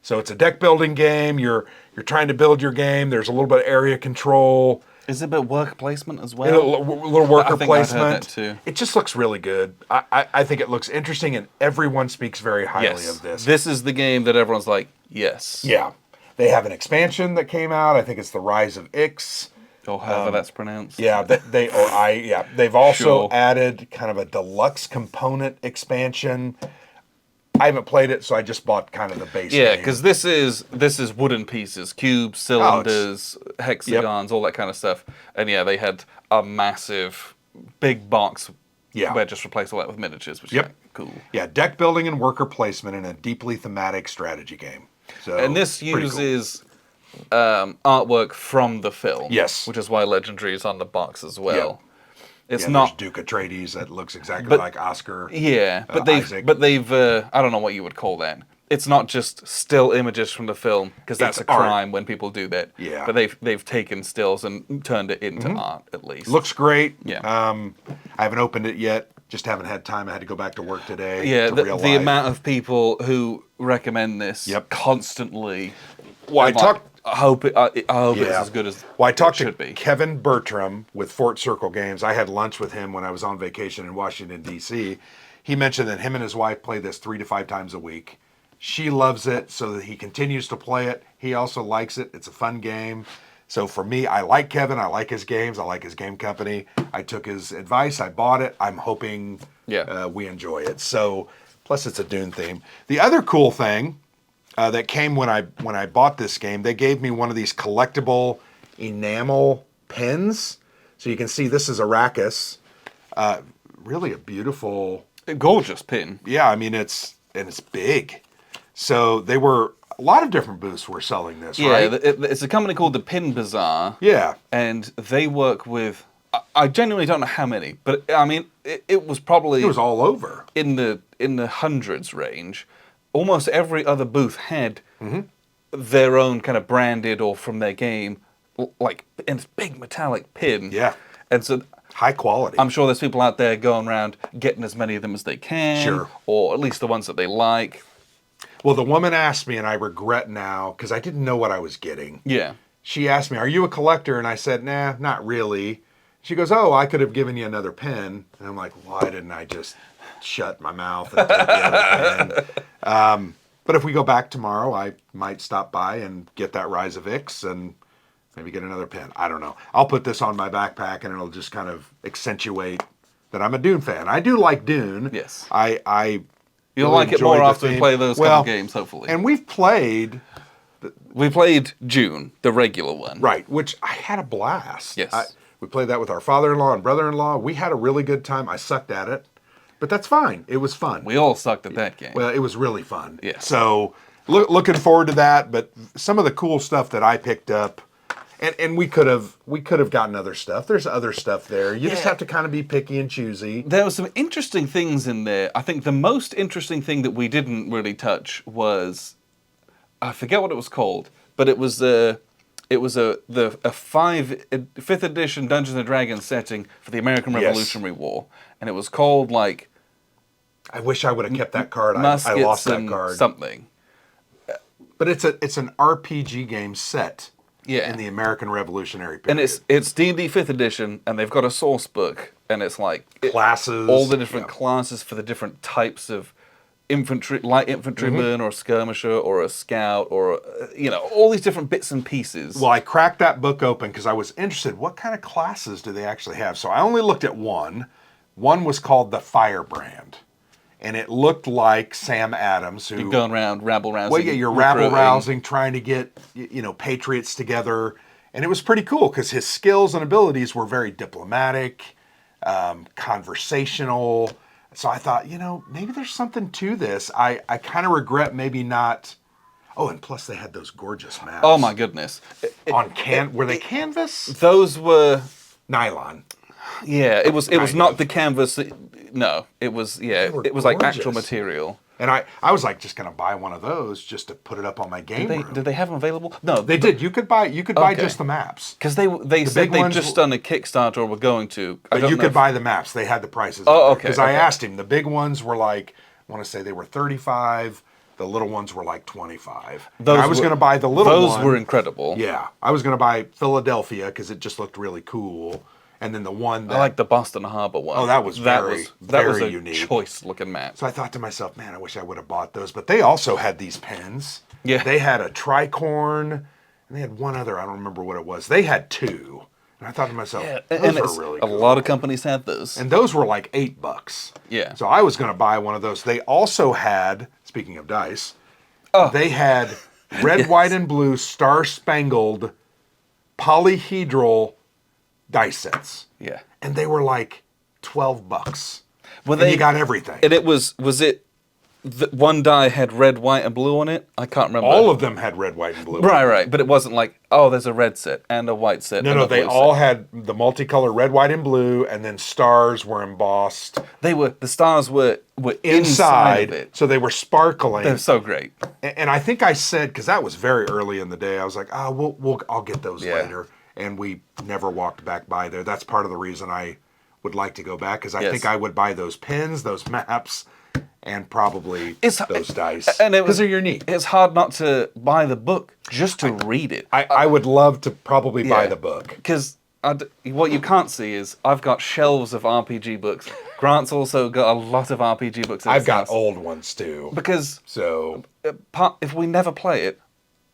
So it's a deck building game. You're trying to build your game. There's a little bit of area control. Is it a bit worker placement as well? A little worker I think placement. I've heard that too. It just looks really good. I think it looks interesting, and everyone speaks very highly of this. This is the game that everyone's like, yes. Yeah. They have an expansion that came out. I think it's The Rise of Ix. Or however that's pronounced. Yeah, they've also added kind of a deluxe component expansion. I haven't played it, so I just bought kind of the base Yeah, game. because this is wooden pieces, cubes, cylinders, hexagons, all that kind of stuff. And yeah, they had a massive, big box where just replace all that with miniatures, which is cool. Yeah, deck building and worker placement in a deeply thematic strategy game. So, and this uses artwork from the film. Yes. Which is why Legendary is on the box as well. Yep. It's there's not Duke Atreides that looks exactly like Oscar. Yeah, but Isaac. they've I don't know what you would call that. It's not just still images from the film, because that's It's a crime when people do that. Yeah. But they've taken stills and turned it into art at least. Looks great. Yeah. I haven't opened it yet. Just haven't had time. I had to go back to work today. Yeah, to the real life. amount of people who recommend this constantly. Well, I hope it's as good as I talked it to should be. Kevin Bertram with Fort Circle Games. I had lunch with him when I was on vacation in Washington, D.C. He mentioned that him and his wife play this 3 to 5 times a week. She loves it, so that he continues to play it. He also likes it. It's a fun game. So for me, I like Kevin. I like his games. I like his game company. I took his advice. I bought it. I'm hoping we enjoy it. So plus it's a Dune theme. The other cool thing that came when I bought this game, they gave me one of these collectible enamel pins. So you can see this is Arrakis. Really a beautiful, gorgeous pin. Yeah, I mean it's big. So they were a lot of different booths were selling this, right? Yeah, it's a company called the Pin Bazaar. Yeah, and they work with. I genuinely don't know how many, but I mean it was probably all over in the hundreds range. Almost every other booth had their own kind of branded or from their game, like in this big metallic pin. Yeah, and so high quality. I'm sure there's people out there going around getting as many of them as they can, Sure, or at least the ones that they like. Well, the woman asked me, and I regret now because I didn't know what I was getting. Yeah, she asked me, "Are you a collector?" And I said, "Nah, not really." She goes, "Oh, I could have given you another pen." And I'm like, "Why didn't I just shut my mouth and take the other pen?" But if we go back tomorrow, I might stop by and get that Rise of Ix and maybe get another pen. I don't know. I'll put this on my backpack, and it'll just kind of accentuate that I'm a Dune fan. I do like Dune. Yes. You'll like it more after we play those couple games, hopefully. And we played Dune, the regular one. Right, which I had a blast. Yes. We played that with our father-in-law and brother-in-law. We had a really good time. I sucked at it. But that's fine. It was fun. We all sucked at that game. Well, it was really fun. Yeah. So looking forward to that. But some of the cool stuff that I picked up, and we could have gotten other stuff. There's other stuff there. You just have to kind of be picky and choosy. There were some interesting things in there. I think the most interesting thing that we didn't really touch was, I forget what it was called, but it was a 5th edition Dungeons and Dragons setting for the American Revolutionary War, and it was called like. I wish I would have kept that card. I Muskets lost that and card. something. But it's an RPG game set. Yeah. In the American Revolutionary period. And it's D&D 5th edition, and they've got a source book, and it's like classes, all the different classes for the different types of infantry, light infantryman, or a skirmisher, or a scout, or all these different bits and pieces. Well, I cracked that book open because I was interested. What kind of classes do they actually have? So I only looked at one. One was called the Firebrand. And it looked like Sam Adams, who... You're going around rabble-rousing. Well, yeah, you're rabble-rousing, trying to get, patriots together. And it was pretty cool, because his skills and abilities were very diplomatic, conversational. So I thought, maybe there's something to this. I kind of regret maybe not... Oh, and plus they had those gorgeous maps. Oh, my goodness. Were they canvas? Those were... Nylon. Yeah, it was not the canvas... No, it was like actual gorgeous. Material. And I was like just gonna buy one of those just to put it up on my game room. Did they have them available? No, they did. You could buy just the maps. Because they said they'd just done a Kickstarter or were going to. But you could buy the maps. They had the prices. Oh, okay. Because I asked him. The big ones were like, I want to say they were $35. The little ones were like $25. I was going to buy the little one. Those were incredible. Yeah, I was going to buy Philadelphia because it just looked really cool. And then the one that... I like the Boston Harbor one. Oh, that was very a unique. Choice-looking map. So I thought to myself, man, I wish I would have bought those. But they also had these pens. Yeah. They had a tricorn, and they had one other. I don't remember what it was. They had two. And I thought to myself, those are really cool. A lot of companies had those. And those were like $8. Yeah. So I was going to buy one of those. They also had, speaking of dice, they had red, white, and blue star-spangled polyhedral dice sets. Yeah. And they were like $12. Well, and you got everything. And it was it one die had red, white, and blue on it? I can't remember. All of them had red, white, and blue. Right. But it wasn't like, there's a red set and a white set. No, they all had the multicolor red, white, and blue, and then stars were embossed. The stars were inside of it. So they were sparkling. They're so great. And I think I said, because that was very early in the day, I was like, I'll get those later. And we never walked back by there. That's part of the reason I would like to go back, because I think I would buy those pins, those maps, and probably those dice. Because they're unique. It's hard not to buy the book just to read it. I would love to probably buy the book. Because what you can't see is I've got shelves of RPG books. Grant's also got a lot of RPG books. I've got old ones too. Because if we never play it,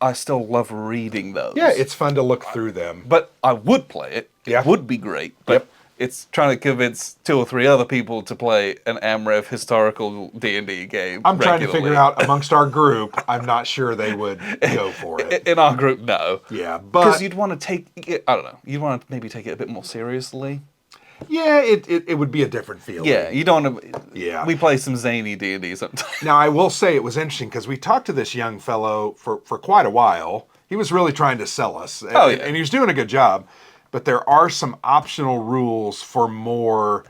I still love reading those. Yeah, it's fun to look through them. But I would play it. Yeah. It would be great. But it's trying to convince 2 or 3 other people to play an AmRev historical D&D game. I'm trying to figure out amongst our group. I'm not sure they would go for it. In our group, no. Yeah, but because you'd want to take it. I don't know. You'd want to maybe take it a bit more seriously. Yeah, it would be a different feeling. Yeah, you don't want to... Yeah. We play some zany D&D sometimes. Now, I will say it was interesting because we talked to this young fellow for quite a while. He was really trying to sell us. And he was doing a good job. But there are some optional rules for more...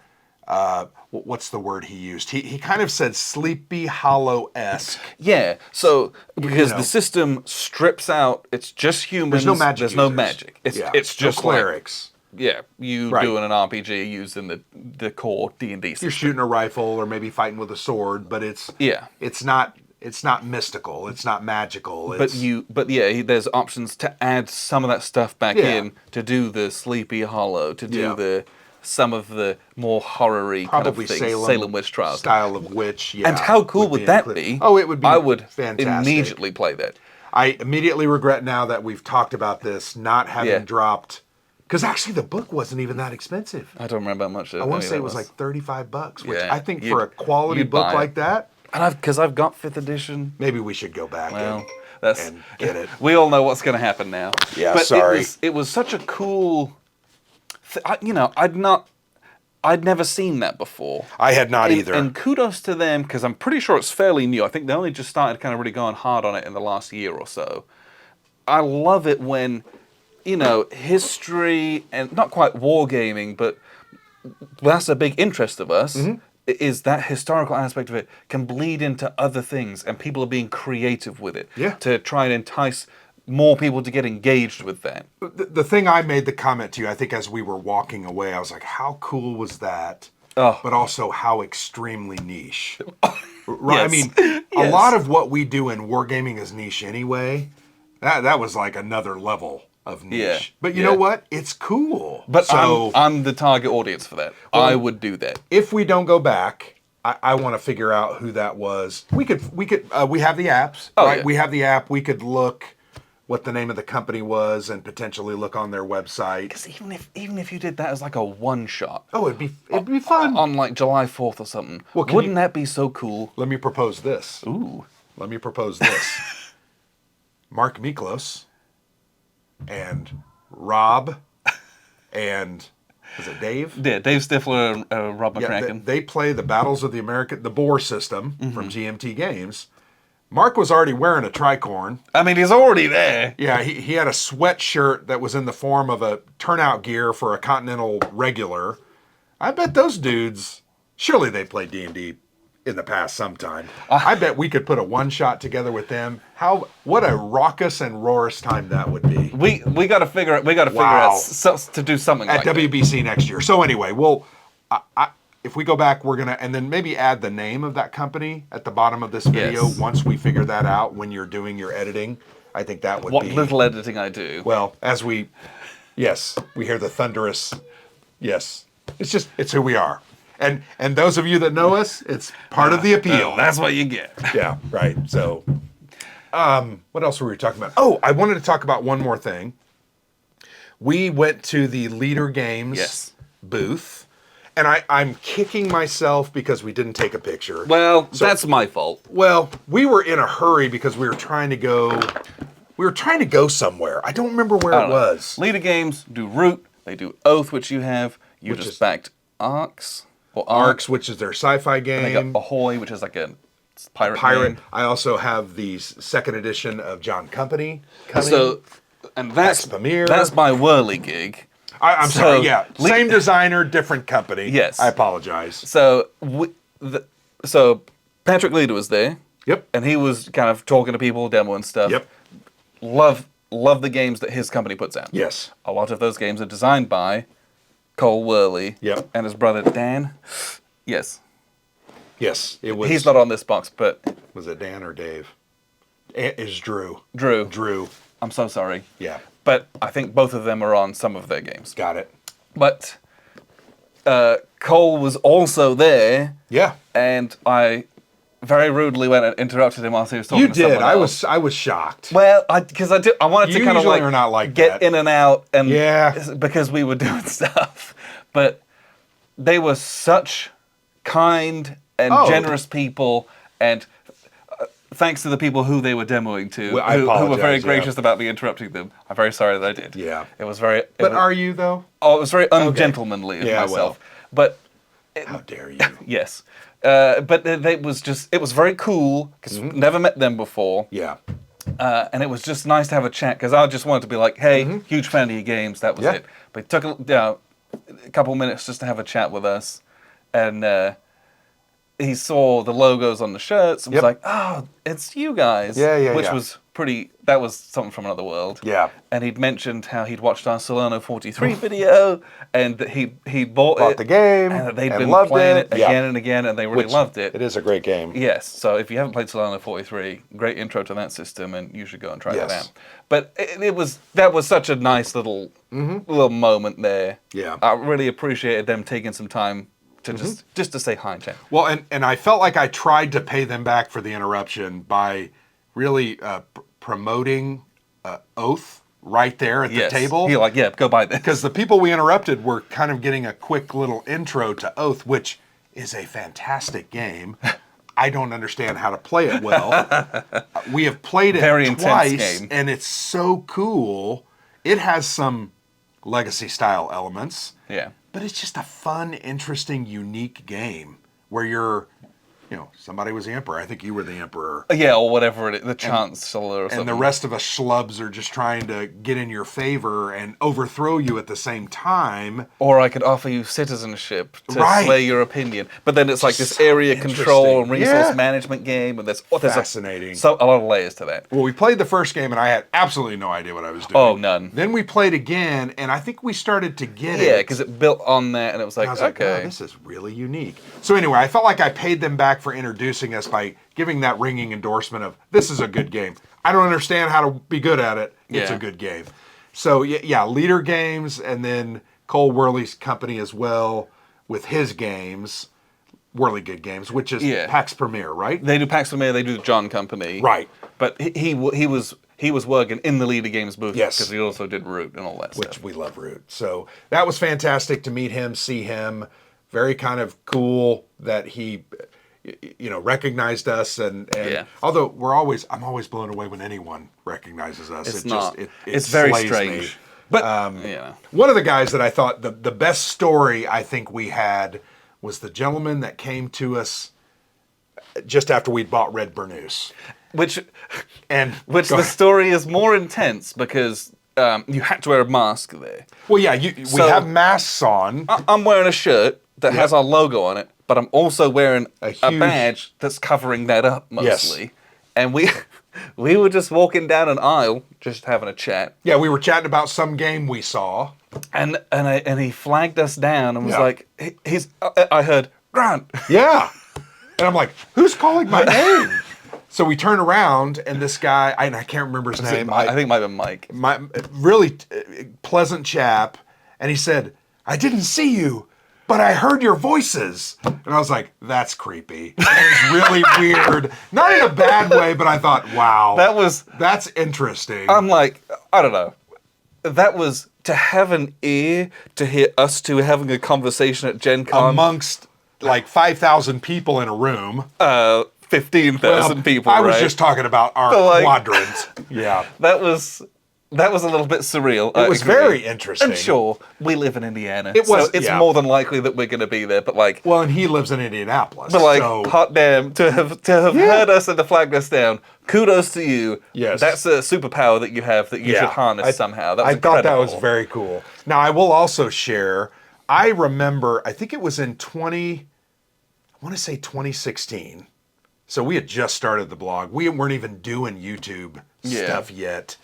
what's the word he used? He kind of said Sleepy Hollow-esque. Yeah, so because the system strips out... It's just humans. There's no magic. There's no magic. It's just no clerics. Yeah, doing an RPG using the core D&D system. You're shooting a rifle or maybe fighting with a sword, but it's not mystical, it's not magical. There's options to add some of that stuff back in to do the Sleepy Hollow, to do some of the more horror-y kind of things. Salem Witch Trials. Style of witch, yeah. And how cool would that be? Oh, it would be I would fantastic. Immediately play that. I immediately regret now that we've talked about this, not having dropped... Because actually the book wasn't even that expensive. I don't remember how much I want to say it was like $35, which Yeah, I think for a quality book like that... And because I've got 5th edition. Maybe we should go back and get it. We all know what's going to happen now. Yeah, but sorry. It was such a cool... I'd never seen that before. I had not And- either. And kudos to them, because I'm pretty sure it's fairly new. I think they only just started kind of really going hard on it in the last year or so. I love it when, history, and not quite wargaming, but that's a big interest of us, is that historical aspect of it can bleed into other things, and people are being creative with it to try and entice more people to get engaged with that. The thing I made the comment to you, I think as we were walking away, I was like, how cool was that? Oh. But also how extremely niche. Right? I Yes. mean, a Yes. lot of what we do in wargaming is niche anyway. That was like another level of niche. Yeah. But you know what? It's cool. But so I'm the target audience for that. I would do that. if we don't go back, I want to figure out who that was. We have the apps, right? yeah. We have the app. We could look what the name of the company was and potentially look on their website. Because even if you did that as like a one shot, Oh, it'd be fun. on like July 4th or something, Well, can wouldn't you- that be so cool? Let me propose this. Ooh. Let me propose this. Mark Miklos and Rob and is it Dave? Yeah, Dave Stifler and Rob Yeah, McCracken. they play the Battles of the Boar system from GMT Games. Mark was already wearing a tricorn. I mean, he's already there. Yeah, he had a sweatshirt that was in the form of a turnout gear for a Continental regular. I bet those dudes, surely they played D&D in the past sometime. I bet we could put a one-shot together with them. What a raucous and roarous time that would be. We got to figure out. We got to figure Wow. out to do something At like that. WBC next year. So anyway, if we go back, we're going to, and then maybe add the name of that company at the bottom of this video Yes. once we figure that out when you're doing your editing. I think that would What be... little editing I do. Well, we hear the thunderous, yes. It's who we are. And those of you that know us, it's part of the appeal. That's what you get. Yeah, right. So, what else were we talking about? Oh, I wanted to talk about one more thing. We went to the Leader Games booth, and I'm kicking myself because we didn't take a picture. Well, that's my fault. Well, we were in a hurry because we were trying to go somewhere. I don't remember where it was. Leader Games do Root. They do Oath, which you have. You Which just is- backed Arcs. Or Arcs, which is their sci-fi game. They got Ahoy, which is like a pirate game. I also have the second edition of John Company coming. So, and that's Pamir. my Whirly gig. I'm so, sorry, yeah. Same designer, different company. Yes. I apologize. So, so Patrick Leader was there. Yep. And he was kind of talking to people, demoing stuff. Yep. Love the games that his company puts out. Yes. A lot of those games are designed by Cole Worley. Yep. And his brother Dan. Yes. Yes. It was. He's not on this box, but Was it Dan or Dave? It is Drew. Drew. Drew. I'm so sorry. Yeah. But I think both of them are on some of their games. Got it. But Cole was also there, Yeah. and I very rudely went and interrupted him while he was talking You to did. someone else. I was shocked. Well, because I wanted to You kind of usually like, are not like get that. in and out, and Yeah. because we were doing stuff. But they were such kind and Oh. generous people, and thanks to the people who they were demoing to, Well, I who were very apologize, yeah. gracious about me interrupting them. I'm very sorry that I did. Yeah. It was very. But are you though? Oh, it was very ungentlemanly of Yeah, myself. But How dare you? yes, but it was very cool because Mm-hmm. never met them before, Yeah. and it was just nice to have a chat because I just wanted to be like, hey, huge fan of your games. That was Mm-hmm. Yeah. it. But it took a couple minutes just to have a chat with us, and he saw the logos on the shirts and was Yep. like, oh, it's you guys. Yeah, Which yeah. was pretty. That was something from another world. Yeah. And he'd mentioned how he'd watched our Solano 43 video, and that he bought it, the game and that they'd and been loved playing it Yeah. again and again, and they really loved it. It is a great game. Yes, so if you haven't played Solano 43, great intro to that system, and you should go and try Yes. that out. But that was such a nice little moment there. Yeah. I really appreciated them taking some time to just to say hi, Jen. Well, and I felt like I tried to pay them back for the interruption by really promoting Oath right there at the table. You're like, yeah, go buy this. Because the people we interrupted were kind of getting a quick little intro to Oath, which is a fantastic game. I don't understand how to play it well. We have played it Very intense twice, game. and it's so cool. It has some legacy style elements. Yeah. But it's just a fun, interesting, unique game where you're, somebody was the emperor. I think you were the emperor. Yeah, or whatever it is, the chancellor or something. And the rest of us schlubs are just trying to get in your favor and overthrow you at the same time. Or I could offer you citizenship to Right. sway your opinion. But then it's like this So area control and interesting. resource Yeah. management game, and there's Fascinating. a lot of layers to that. Well, we played the first game, and I had absolutely no idea what I was doing. Oh, none. Then we played again, and I think we started to get it. Yeah, because it built on that, and it was like, I was like, okay. wow, this is really unique. So anyway, I felt like I paid them back for introducing us by giving that ringing endorsement of, this is a good game. I don't understand how to be good at it. It's Yeah. a good game. So yeah, Leader Games, and then Cole Worley's company as well with his games, Whirly Good Games, which is PAX Premier, right? They do PAX Premier, they do the John Company. Right. But he was working in the Leader Games booth Yes. because he also did Root and all that Which stuff. we love Root. So that was fantastic to meet him, see him. Very kind of cool that he, recognized us. And although I'm always blown away when anyone recognizes us. It's very slays strange. me. But one of the guys that I thought the best story I think we had was the gentleman that came to us just after we'd bought Red Bernous. Which And the story is more intense because you had to wear a mask there. Well, yeah, we have masks on. I'm wearing a shirt that has our logo on it, but I'm also wearing a huge badge that's covering that up mostly. Yes. And we were just walking down an aisle, just having a chat. Yeah, we were chatting about some game we saw. And he flagged us down and was like, I heard, Grant. Yeah. And I'm like, who's calling my name? So we turn around, and this guy, I can't remember his name. I think it might have been Mike. My really pleasant chap. And he said, I didn't see you, but I heard your voices. And I was like, that's creepy. That is really weird. Not in a bad way, but I thought, wow. That's interesting. I'm like, I don't know. That was to have an ear to hear us two having a conversation at Gencon. Amongst like 5,000 people in a room. 15,000 people, I was right? just talking about our quadrant. Yeah. That was a little bit surreal. It was very interesting. And sure, we live in Indiana. It's yeah. more than likely that we're going to be there, but like... Well, and he lives in Indianapolis. But like, so. hot damn, to have heard us and to flag us down, kudos to you. Yes. That's a superpower that you have that you should harness somehow. That was thought that was incredible. very cool. Now, I will also share, I remember, I think it was in 2016. So we had just started the blog. We weren't even doing YouTube stuff yet.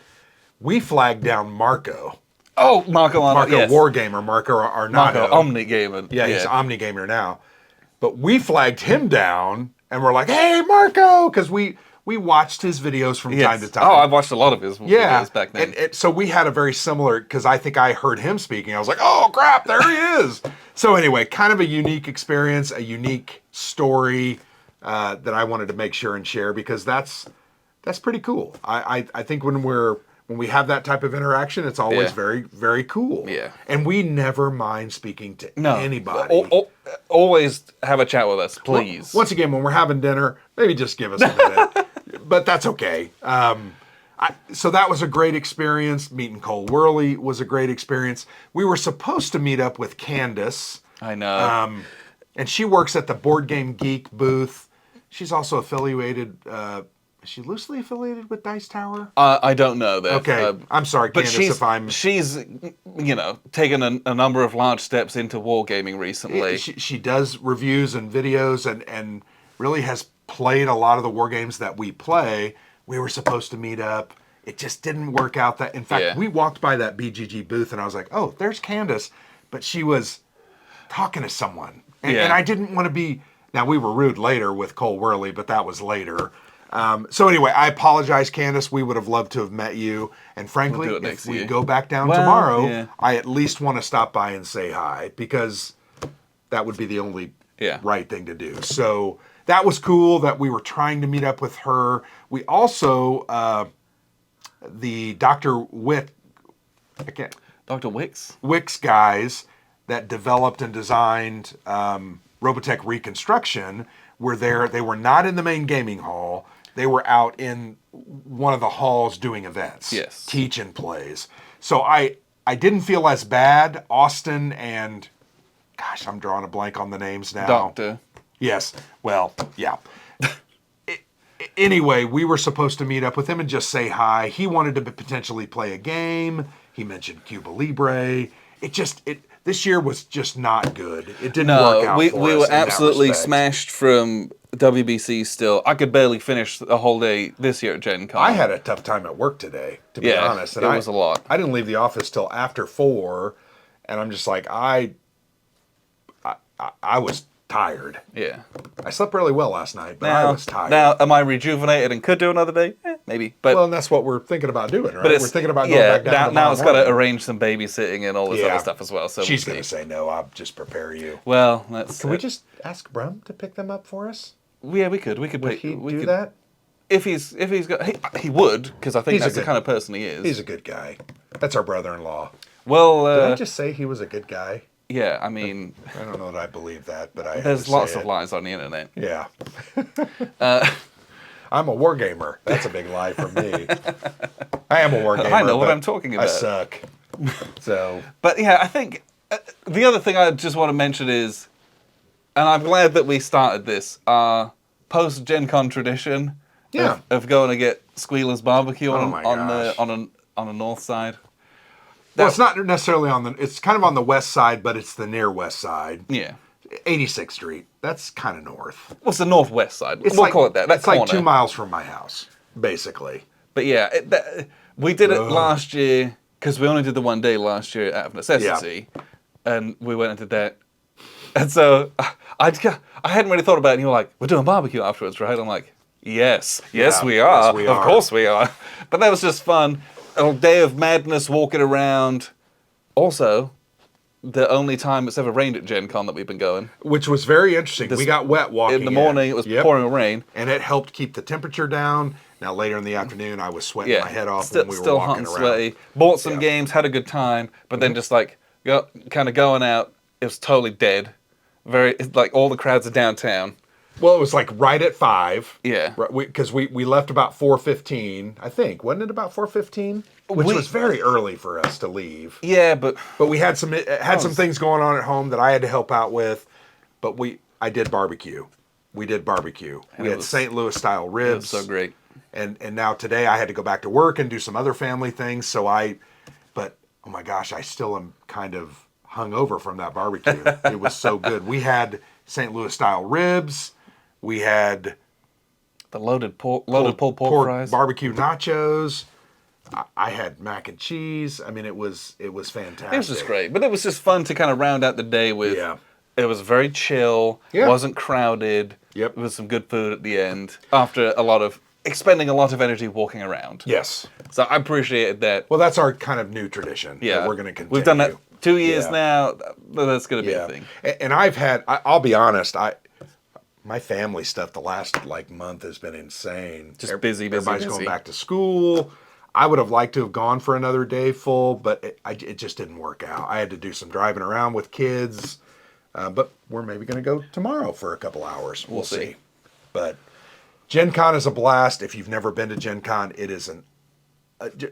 We flagged down Marco. Oh, Marco Wargamer, Marco Arnado. Marco Omnigamer. Yeah, he's Omnigamer now. But we flagged him down, and we're like, hey, Marco! Because we watched his videos from time to time. Oh, I've watched a lot of his videos back then. And so we had a very similar, because I think I heard him speaking. I was like, oh, crap, there he is. So anyway, kind of a unique experience, a unique story that I wanted to make sure and share, because that's pretty cool. I think when we have that type of interaction, it's always very, very cool. Yeah. And we never mind speaking to anybody. Always have a chat with us, please. Once again, when we're having dinner, maybe just give us a minute. But that's okay. So that was a great experience. Meeting Cole Worley was a great experience. We were supposed to meet up with Candace. I know. And she works at the Board Game Geek booth. She's also affiliated... is she loosely affiliated with Dice Tower? I don't know that. Okay, I'm sorry, but Candace, she's taken a number of large steps into wargaming recently. She does reviews and videos and really has played a lot of the war games that we play. We were supposed to meet up. It just didn't work out. In fact, we walked by that BGG booth and I was like, oh, there's Candace. But she was talking to someone. And I didn't want to be... Now, we were rude later with Cole Worley, but that was later. So anyway, I apologize, Candace. We would have loved to have met you. And frankly, if we go back down tomorrow, I at least want to stop by and say hi, because that would be the only right thing to do. So that was cool that we were trying to meet up with her. We also, the Dr. Dr. Wicks? Wicks guys that developed and designed Robotech Reconstruction were there. They were not in the main gaming hall. They were out in one of the halls doing events. Yes. Teach and plays. So I I didn't feel as bad. Austin and, gosh, I'm drawing a blank on the names now. Doctor. Yes. Well, yeah. Anyway, we were supposed to meet up with him and just say hi. He wanted to potentially play a game. He mentioned Cuba Libre. This year was just not good. It didn't work out for us. We were in that absolutely respect. smashed from WBC still. I could barely finish the whole day this year at Gen Con. I had a tough time at work today, to be honest. And it was a lot. I didn't leave the office till after 4, and I'm just like, I was tired. Yeah. I slept really well last night, but I was tired. Now, am I rejuvenated and could do another day? Maybe. But well, and that's what we're thinking about doing, right? But We're thinking about going back down now it's got to tomorrow morning. arrange some babysitting and all this other stuff as well. So she's we'll going to see. say no. I'll just prepare you. Well, that's. Can we just ask Brum to pick them up for us? Yeah, we could. We could. Would he do that? If he's got, he would, because I think that's the kind of person he is. He's a good guy. That's our brother-in-law. Well, did I just say he was a good guy? Yeah, I mean, I don't know that I believe that, but I. There's lots of lies on the internet. Yeah. I'm a wargamer. That's a big lie from me. I am a wargamer. I know what I'm talking about. I suck. So. But yeah, I think the other thing I just want to mention is, and I'm glad that we started this, post Gen Con tradition of going to get Squealer's barbecue on the north side. Well, it's not necessarily it's kind of on the west side, but it's the near west side. Yeah. 86th Street. That's kind of north. What's the northwest side? We'll call it that. It's like 2 miles from my house, basically. But yeah, we did it last year, because we only did the one day last year out of necessity, and we went and did that. And so I hadn't really thought about it, and you were like, we're doing barbecue afterwards, right? I'm like, yes, we are. Yes, we are. Of course we are. But that was just fun. A day of madness walking around. Also, the only time it's ever rained at Gen Con that we've been going. Which was very interesting. We got wet walking in the morning. It was pouring rain. And it helped keep the temperature down. Now, later in the afternoon, I was sweating my head off when we were walking hot and around. Sweaty. Bought some games, had a good time, but then just like kind of going out, it was totally dead. Like all the crowds are downtown. Well, it was like right at 5. Yeah. Because we left about 4:15, I think. Wasn't it about 4:15? Which was very early for us to leave. Yeah, but we had some things going on at home that I had to help out with. But I did barbecue. We did barbecue. We had St. Louis style ribs. It was so great. And now today I had to go back to work and do some other family things. But oh my gosh, I still am kind of hungover from that barbecue. It was so good. We had St. Louis style ribs. We had the loaded pulled pork fries, barbecue nachos. I had mac and cheese. I mean, it was fantastic. It was just great, but it was just fun to kind of round out the day with. Yeah. It was very chill. Yeah. Wasn't crowded. Yep. It was some good food at the end after expending a lot of energy walking around. Yes. So I appreciated that. Well, that's our kind of new tradition. Yeah. That we're going to continue. We've done that 2 years now. That's going to be a thing. And I'll be honest, my family stuff the last month has been insane. Just busy. Everybody's going back to school. I would have liked to have gone for another day full, but it just didn't work out. I had to do some driving around with kids, but we're maybe going to go tomorrow for a couple hours. We'll see. But Gen Con is a blast. If you've never been to Gen Con, it is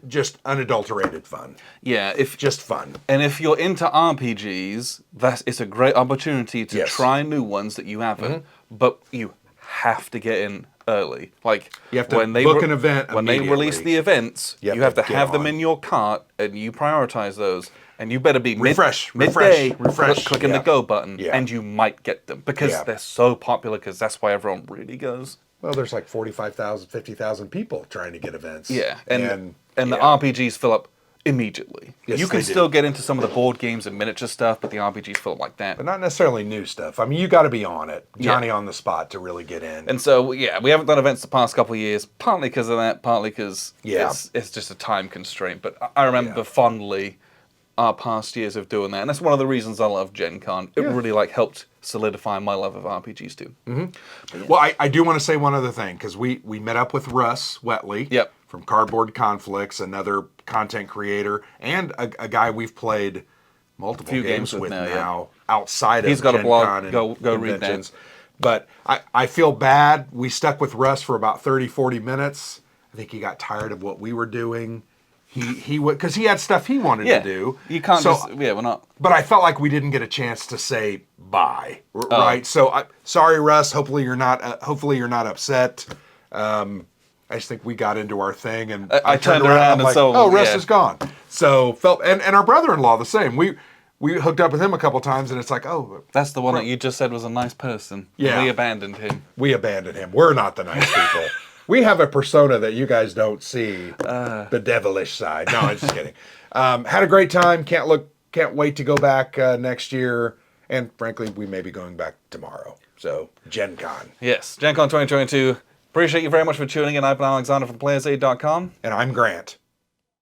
just unadulterated fun. Yeah, just fun. And if you're into RPGs, it's a great opportunity to try new ones that you haven't. But you have to get in early. Like you have to book an event when they release the events. You have to have them in your cart, and you prioritize those. And you better be midday, clicking the go button, and you might get them because they're so popular. Because that's why everyone really goes. Well, there's like 45,000, 50,000 people trying to get events. Yeah, and the RPGs fill up immediately. Yes, you can still get into some of the board games and miniature stuff, but the RPGs fill up like that. But not necessarily new stuff. I mean, you got to be on it, Johnny on the spot to really get in. And so, we haven't done events the past couple of years, partly because of that, partly because it's just a time constraint. But I remember fondly our past years of doing that, and that's one of the reasons I love Gen Con. It really helped solidify my love of RPGs too. Mm-hmm. Well, I do want to say one other thing, because we met up with Russ Wetley from Cardboard Conflicts, another content creator, and a guy we've played multiple games with now outside of He's got Gen a blog. Con Go read that. But I feel bad. We stuck with Russ for about 30, 40 minutes. I think he got tired of what we were doing, he would, because he had stuff he wanted to do. You can't So- we're not. But I felt like we didn't get a chance to say bye, right? So sorry, Russ. Hopefully you're not upset. I just think we got into our thing, and I turned around I'm and like, saw- oh, Russ yeah. is gone. So and our brother-in-law the same. We hooked up with him a couple times, and it's like, oh, That's the one that you just said was a nice person. Yeah. We abandoned him. we abandoned him. We're not the nice people. We have a persona that you guys don't see, the devilish side. No, I'm just kidding. Had a great time. Can't wait to go back next year. And frankly, we may be going back tomorrow. So, Gencon. Yes, Gencon 2022. Appreciate you very much for tuning in. I've been Alexander from PlayerSaid.com. And I'm Grant.